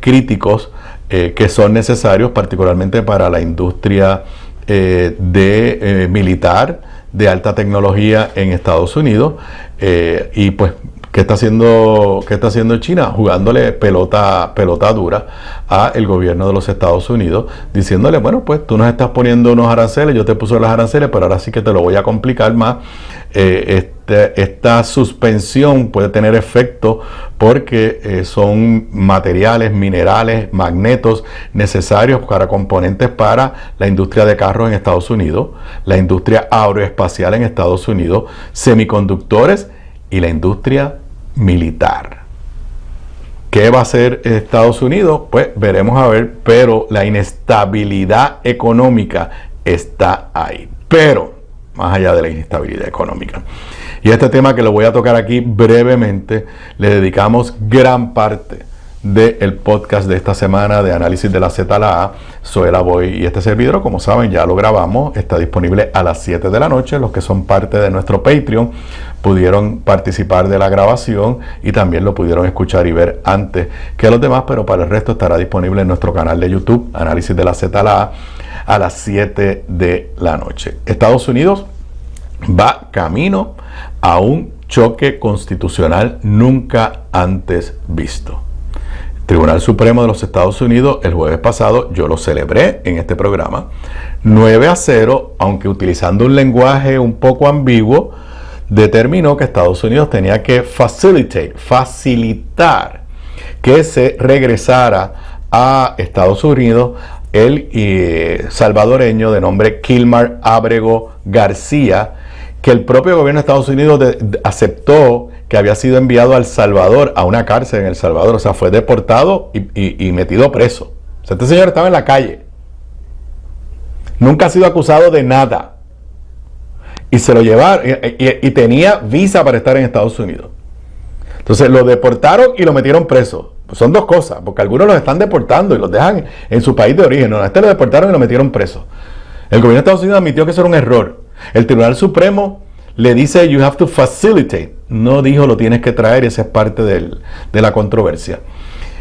S1: críticos que son necesarios particularmente para la industria militar de alta tecnología en Estados Unidos, y pues ¿qué está haciendo China? Jugándole pelota dura a el gobierno de los Estados Unidos, diciéndole, bueno, pues tú nos estás poniendo unos aranceles, yo te puse los aranceles, pero ahora sí que te lo voy a complicar más. Esta suspensión puede tener efecto porque son materiales, minerales, magnetos necesarios para componentes para la industria de carros en Estados Unidos, la industria aeroespacial en Estados Unidos, semiconductores y la industria militar. ¿Qué va a hacer Estados Unidos? Pues veremos a ver, pero la inestabilidad económica está ahí. Pero, más allá de la inestabilidad económica. Y este tema que lo voy a tocar aquí brevemente, le dedicamos gran parte del podcast de esta semana de análisis de la Z a la A. Zoela Boy y este servidor, como saben, ya lo grabamos, está disponible a las 7 de la noche. Los que son parte de nuestro Patreon pudieron participar de la grabación y también lo pudieron escuchar y ver antes que los demás, pero para el resto estará disponible en nuestro canal de YouTube, análisis de la Z a la A las 7 de la noche. Estados Unidos va camino a un choque constitucional nunca antes visto. Tribunal Supremo de los Estados Unidos, el jueves pasado, yo lo celebré en este programa, 9-0, aunque utilizando un lenguaje un poco ambiguo, determinó que Estados Unidos tenía que facilitar que se regresara a Estados Unidos el salvadoreño de nombre Kilmar Ábrego García, que el propio gobierno de Estados Unidos aceptó que había sido enviado a El Salvador, a una cárcel en El Salvador. O sea, fue deportado y metido preso. O sea, este señor estaba en la calle. Nunca ha sido acusado de nada. Y se lo llevaron, y tenía visa para estar en Estados Unidos. Entonces lo deportaron y lo metieron preso. Pues son dos cosas, porque algunos los están deportando y los dejan en su país de origen. No, a este lo deportaron y lo metieron preso. El gobierno de Estados Unidos admitió que eso era un error. El Tribunal Supremo le dice, you have to facilitate. No dijo, lo tienes que traer, y esa es parte de la controversia.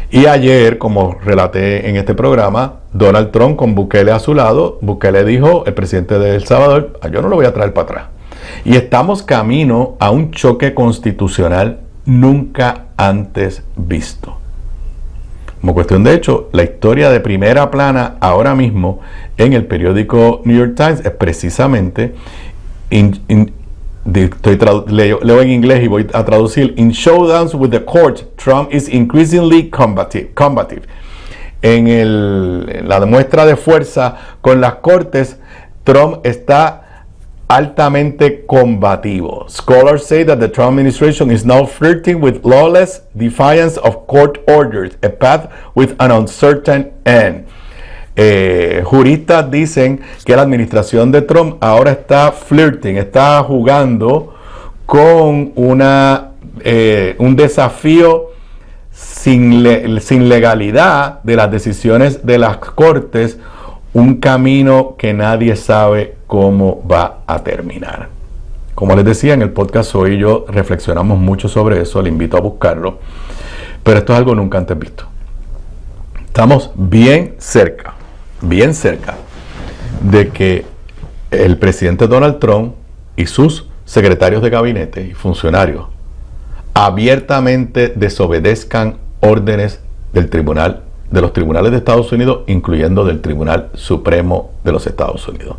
S1: Y ayer, como relaté en este programa, Donald Trump con Bukele a su lado, Bukele dijo, el presidente de El Salvador, yo no lo voy a traer para atrás. Y estamos camino a un choque constitucional nunca antes visto. Como cuestión de hecho, la historia de primera plana ahora mismo en el periódico New York Times es precisamente, leo en inglés y voy a traducir, in showdowns with the court, Trump is increasingly combative. En la muestra de fuerza con las cortes, Trump está altamente combativo. Scholars say that the Trump administration is now flirting with lawless defiance of court orders, a path with an uncertain end. Juristas dicen que la administración de Trump ahora está flirting, está jugando con un desafío sin legalidad de las decisiones de las cortes, un camino que nadie sabe cómo va a terminar. Como les decía, en el podcast hoy y yo reflexionamos mucho sobre eso, le invito a buscarlo, pero esto es algo nunca antes visto. Estamos bien cerca de que el presidente Donald Trump y sus secretarios de gabinete y funcionarios abiertamente desobedezcan órdenes del tribunal, de los tribunales de Estados Unidos, incluyendo del Tribunal Supremo de los Estados Unidos.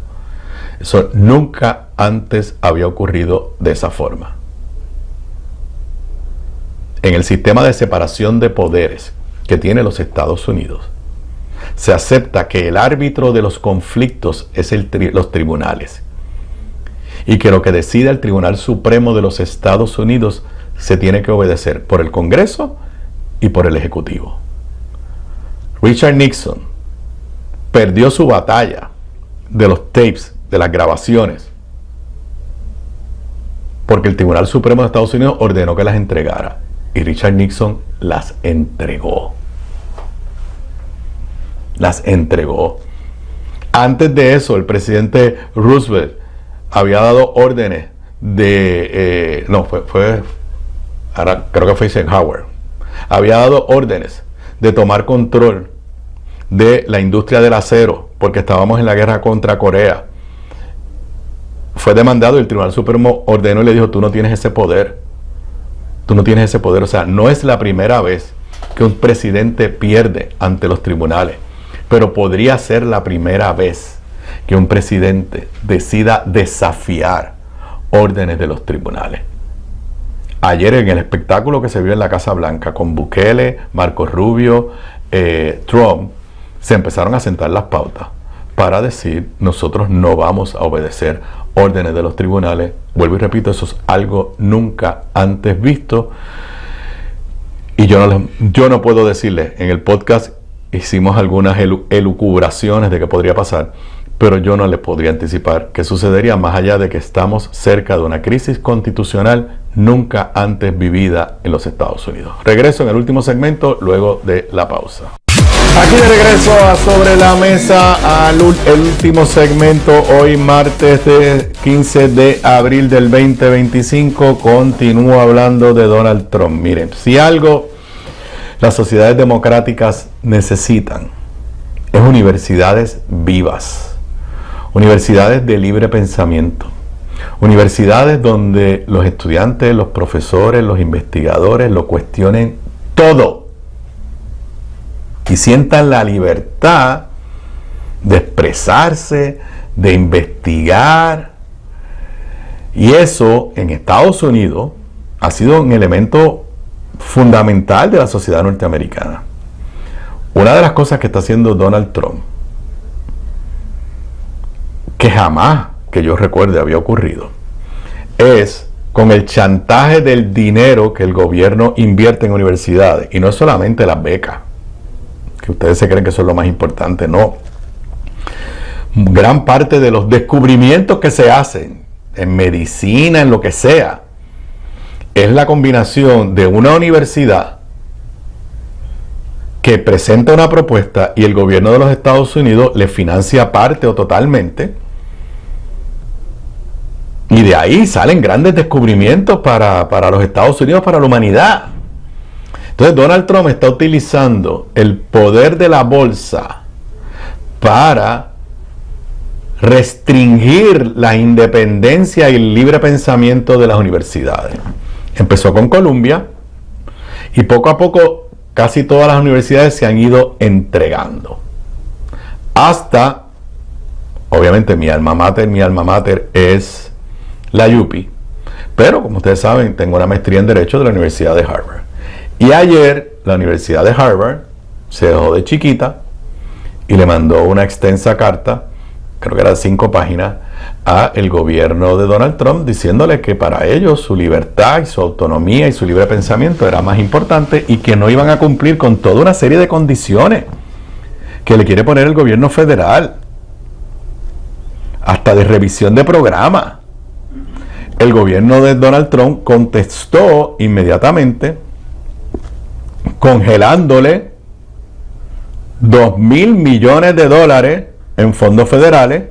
S1: Eso nunca antes había ocurrido de esa forma. En el sistema de separación de poderes que tiene los Estados Unidos, se acepta que el árbitro de los conflictos es los tribunales y que lo que decida el Tribunal Supremo de los Estados Unidos se tiene que obedecer por el Congreso y por el Ejecutivo. Richard Nixon perdió su batalla de los tapes, de las grabaciones, porque el Tribunal Supremo de Estados Unidos ordenó que las entregara y Richard Nixon las entregó. Las entregó. Antes de eso, el presidente Roosevelt había dado órdenes de... ahora creo que fue Eisenhower. Había dado órdenes de tomar control de la industria del acero porque estábamos en la guerra contra Corea, fue demandado y el Tribunal Supremo ordenó y le dijo, tú no tienes ese poder. Tú no tienes ese poder. O sea, no es la primera vez que un presidente pierde ante los tribunales, pero podría ser la primera vez que un presidente decida desafiar órdenes de los tribunales. Ayer en el espectáculo que se vio en la Casa Blanca con Bukele, Marco Rubio, Trump, se empezaron a sentar las pautas para decir, nosotros no vamos a obedecer órdenes de los tribunales. Vuelvo y repito, eso es algo nunca antes visto. Y yo no puedo decirles, en el podcast hicimos algunas elucubraciones de qué podría pasar, pero yo no les podría anticipar qué sucedería, más allá de que estamos cerca de una crisis constitucional nunca antes vivida en los Estados Unidos. Regreso en el último segmento, luego de la pausa. Aquí de regreso a Sobre la Mesa, el último segmento, hoy martes de 15 de abril del 2025, continúo hablando de Donald Trump. Miren, si algo las sociedades democráticas necesitan, es universidades vivas, universidades de libre pensamiento, universidades donde los estudiantes, los profesores, los investigadores lo cuestionen todo y sientan la libertad de expresarse, de investigar. Y eso en Estados Unidos ha sido un elemento fundamental de la sociedad norteamericana. Una de las cosas que está haciendo Donald Trump, que jamás que yo recuerde había ocurrido, es con el chantaje del dinero que el gobierno invierte en universidades, y no es solamente las becas, que ustedes se creen que eso es lo más importante, no. Gran parte de los descubrimientos que se hacen en medicina, en lo que sea, es la combinación de una universidad que presenta una propuesta y el gobierno de los Estados Unidos le financia parte o totalmente, y de ahí salen grandes descubrimientos para los Estados Unidos, para la humanidad. Entonces Donald Trump está utilizando el poder de la bolsa para restringir la independencia y el libre pensamiento de las universidades. Empezó con Columbia y poco a poco casi todas las universidades se han ido entregando. Hasta, obviamente mi alma mater es la UPI, pero como ustedes saben, tengo una maestría en Derecho de la Universidad de Harvard. Y ayer la Universidad de Harvard se dejó de chiquita y le mandó una extensa carta, creo que era de 5 páginas, a el gobierno de Donald Trump, diciéndole que para ellos su libertad y su autonomía y su libre pensamiento era más importante y que no iban a cumplir con toda una serie de condiciones que le quiere poner el gobierno federal, hasta de revisión de programa. El gobierno de Donald Trump contestó inmediatamente congelándole $2,000 millones en fondos federales,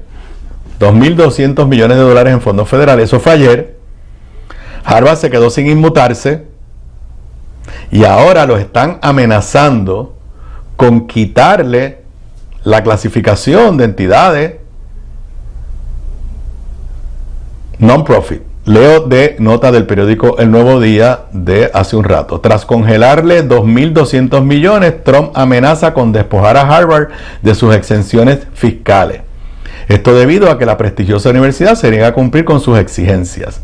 S1: 2.200 millones de dólares en fondos federales. Eso fue ayer. Harvard se quedó sin inmutarse y ahora los están amenazando con quitarle la clasificación de entidades non-profit. Leo de nota del periódico El Nuevo Día de hace un rato. Tras congelarle 2.200 millones, Trump amenaza con despojar a Harvard de sus exenciones fiscales. Esto debido a que la prestigiosa universidad se niega a cumplir con sus exigencias.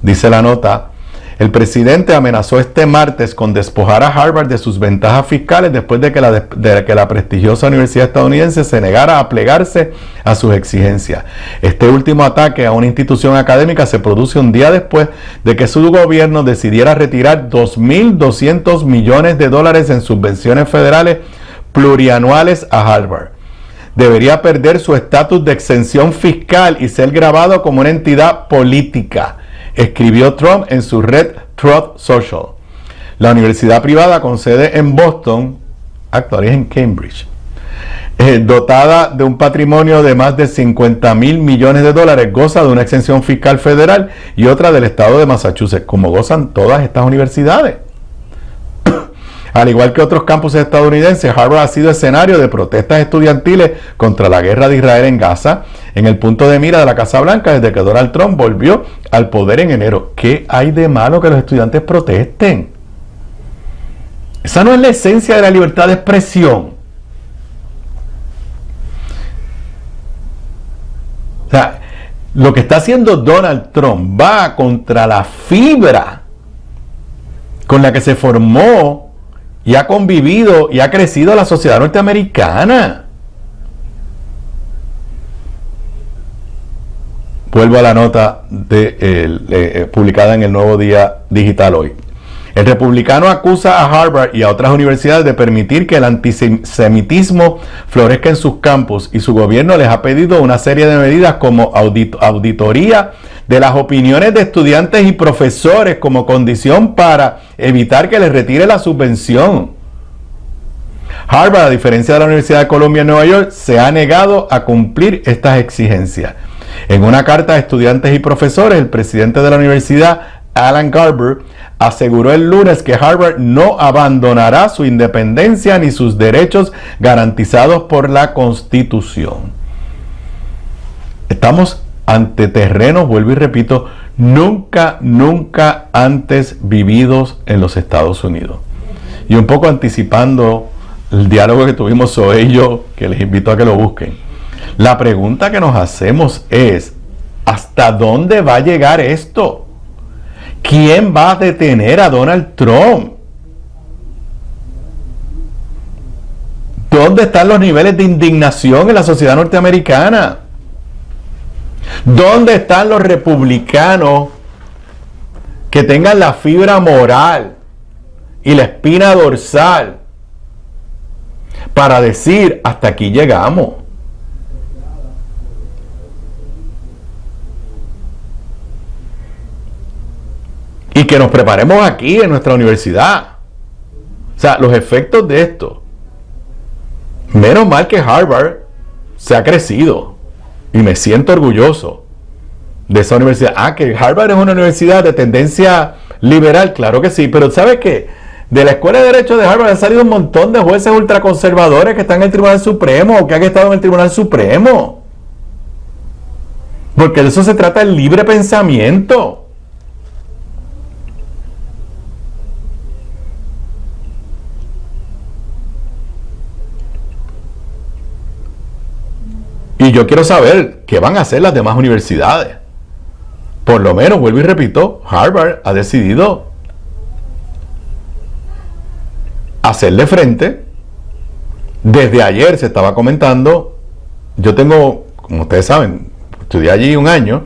S1: Dice la nota, el presidente amenazó este martes con despojar a Harvard de sus ventajas fiscales después de que la prestigiosa universidad estadounidense se negara a plegarse a sus exigencias. Este último ataque a una institución académica se produce un día después de que su gobierno decidiera retirar 2.200 millones de dólares en subvenciones federales plurianuales a Harvard. Debería perder su estatus de exención fiscal y ser grabado como una entidad política, escribió Trump en su red Truth Social. La universidad privada con sede en Boston, actualmente en Cambridge, dotada de un patrimonio de más de 50,000 millones de dólares, goza de una exención fiscal federal y otra del estado de Massachusetts, como gozan todas estas universidades. Al igual que otros campuses estadounidenses, Harvard ha sido escenario de protestas estudiantiles contra la guerra de Israel en Gaza, en el punto de mira de la Casa Blanca desde que Donald Trump volvió al poder en enero. ¿Qué hay de malo que los estudiantes protesten? Esa no es la esencia de la libertad de expresión. O sea, lo que está haciendo Donald Trump va contra la fibra con la que se formó y ha convivido y ha crecido la sociedad norteamericana. Vuelvo a la nota publicada en el Nuevo Día Digital hoy. El republicano acusa a Harvard y a otras universidades de permitir que el antisemitismo florezca en sus campus, y su gobierno les ha pedido una serie de medidas como auditoría de las opiniones de estudiantes y profesores como condición para evitar que les retire la subvención. Harvard, a diferencia de la Universidad de Columbia en Nueva York, se ha negado a cumplir estas exigencias. En una carta a estudiantes y profesores, el presidente de la universidad, Alan Garber, aseguró el lunes que Harvard no abandonará su independencia ni sus derechos garantizados por la Constitución. Estamos ante terrenos, vuelvo y repito, nunca antes vividos en los Estados Unidos. Y un poco anticipando el diálogo que tuvimos sobre ello, que les invito a que lo busquen. La pregunta que nos hacemos es, ¿hasta dónde va a llegar esto? ¿Quién va a detener a Donald Trump? ¿Dónde están los niveles de indignación en la sociedad norteamericana? ¿Dónde están los republicanos que tengan la fibra moral y la espina dorsal para decir hasta aquí llegamos? Y que nos preparemos aquí en nuestra universidad. O sea, los efectos de esto. Menos mal que Harvard se ha crecido. Y me siento orgulloso de esa universidad. Que Harvard es una universidad de tendencia liberal, claro que sí. Pero ¿sabe qué? De la Escuela de Derecho de Harvard han salido un montón de jueces ultraconservadores que están en el Tribunal Supremo o que han estado en el Tribunal Supremo. Porque de eso se trata el libre pensamiento. Y yo quiero saber qué van a hacer las demás universidades. Por lo menos, vuelvo y repito, Harvard ha decidido hacerle frente. Desde ayer se estaba comentando, yo tengo, como ustedes saben, estudié allí un año,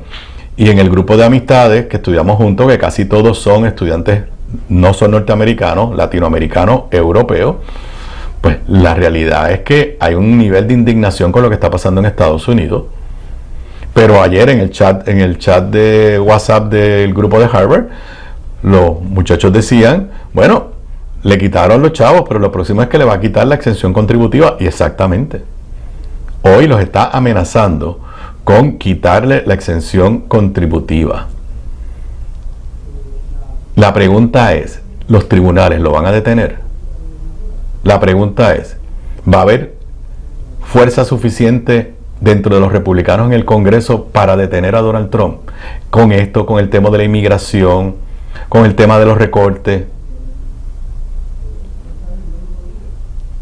S1: y en el grupo de amistades que estudiamos juntos, que casi todos son estudiantes, no son norteamericanos, latinoamericanos, europeos, pues la realidad es que hay un nivel de indignación con lo que está pasando en Estados Unidos. Pero ayer en el chat de WhatsApp del grupo de Harvard, los muchachos decían, bueno, le quitaron los chavos, pero lo próximo es que le va a quitar la exención contributiva. Y exactamente, hoy los está amenazando con quitarle la exención contributiva. La pregunta es, ¿los tribunales lo van a detener? La pregunta es, ¿va a haber fuerza suficiente dentro de los republicanos en el Congreso para detener a Donald Trump? Con esto, con el tema de la inmigración, con el tema de los recortes.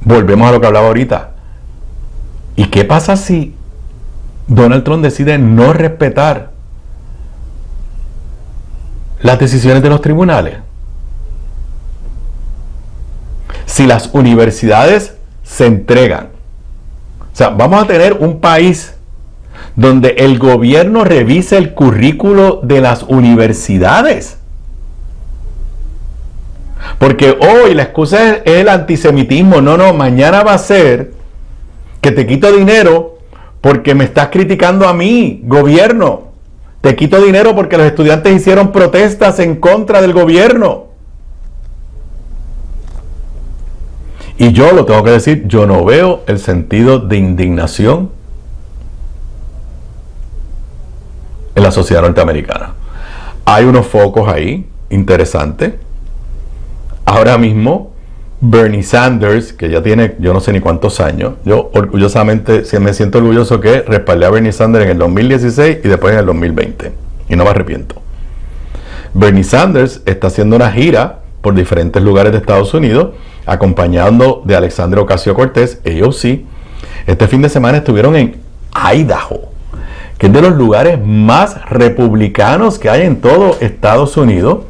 S1: Volvemos a lo que hablaba ahorita. ¿Y qué pasa si Donald Trump decide no respetar las decisiones de los tribunales? Si las universidades se entregan, o sea, vamos a tener un país donde el gobierno revise el currículo de las universidades. Porque hoy la excusa es el antisemitismo. No, mañana va a ser que te quito dinero porque me estás criticando a mí, gobierno. Te quito dinero porque los estudiantes hicieron protestas en contra del gobierno. Y yo lo tengo que decir, yo no veo el sentido de indignación en la sociedad norteamericana. Hay unos focos ahí interesantes. Ahora mismo Bernie Sanders, que ya tiene yo no sé ni cuántos años. Yo orgullosamente me siento orgulloso que respaldé a Bernie Sanders en el 2016 y después en el 2020. Y no me arrepiento. Bernie Sanders está haciendo una gira por diferentes lugares de Estados Unidos, acompañando de Alexandria Ocasio-Cortez, AOC. Este fin de semana estuvieron en Idaho, que es de los lugares más republicanos que hay en todo Estados Unidos.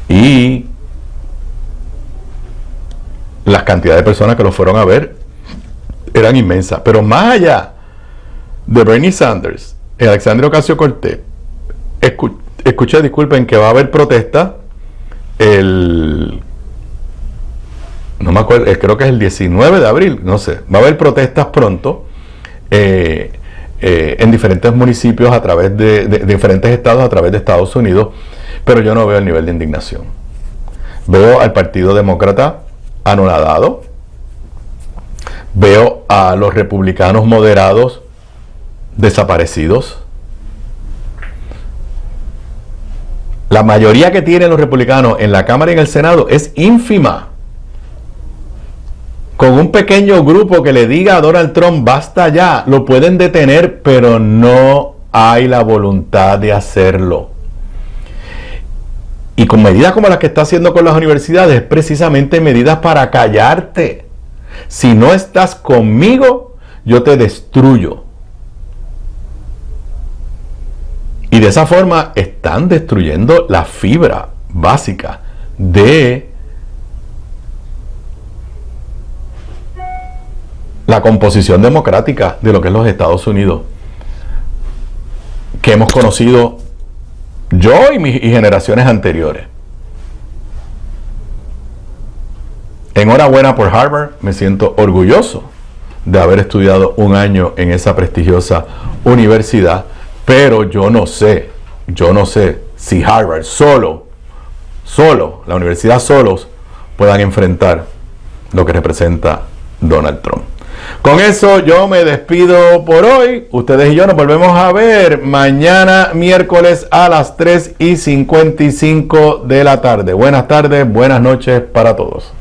S1: Y las cantidades de personas que lo fueron a ver eran inmensas. Pero más allá de Bernie Sanders y Alexandria Ocasio-Cortez, escuché, disculpen, que va a haber protestas no me acuerdo, creo que es el 19 de abril, no sé, va a haber protestas pronto en diferentes municipios a través de diferentes estados a través de Estados Unidos, pero yo no veo el nivel de indignación. Veo al Partido Demócrata anonadado, veo a los republicanos moderados desaparecidos. La mayoría que tienen los republicanos en la Cámara y en el Senado es ínfima. Con un pequeño grupo que le diga a Donald Trump, basta ya, lo pueden detener, pero no hay la voluntad de hacerlo. Y con medidas como las que está haciendo con las universidades, precisamente medidas para callarte. Si no estás conmigo, yo te destruyo. Y de esa forma están destruyendo la fibra básica de la composición democrática de lo que es los Estados Unidos, que hemos conocido yo y generaciones anteriores. Enhorabuena por Harvard, me siento orgulloso de haber estudiado un año en esa prestigiosa universidad, pero yo no sé si Harvard solo, la universidad solos, puedan enfrentar lo que representa Donald Trump. Con eso yo me despido por hoy. Ustedes y yo nos volvemos a ver mañana miércoles a las 3:55 de la tarde. Buenas tardes, buenas noches para todos.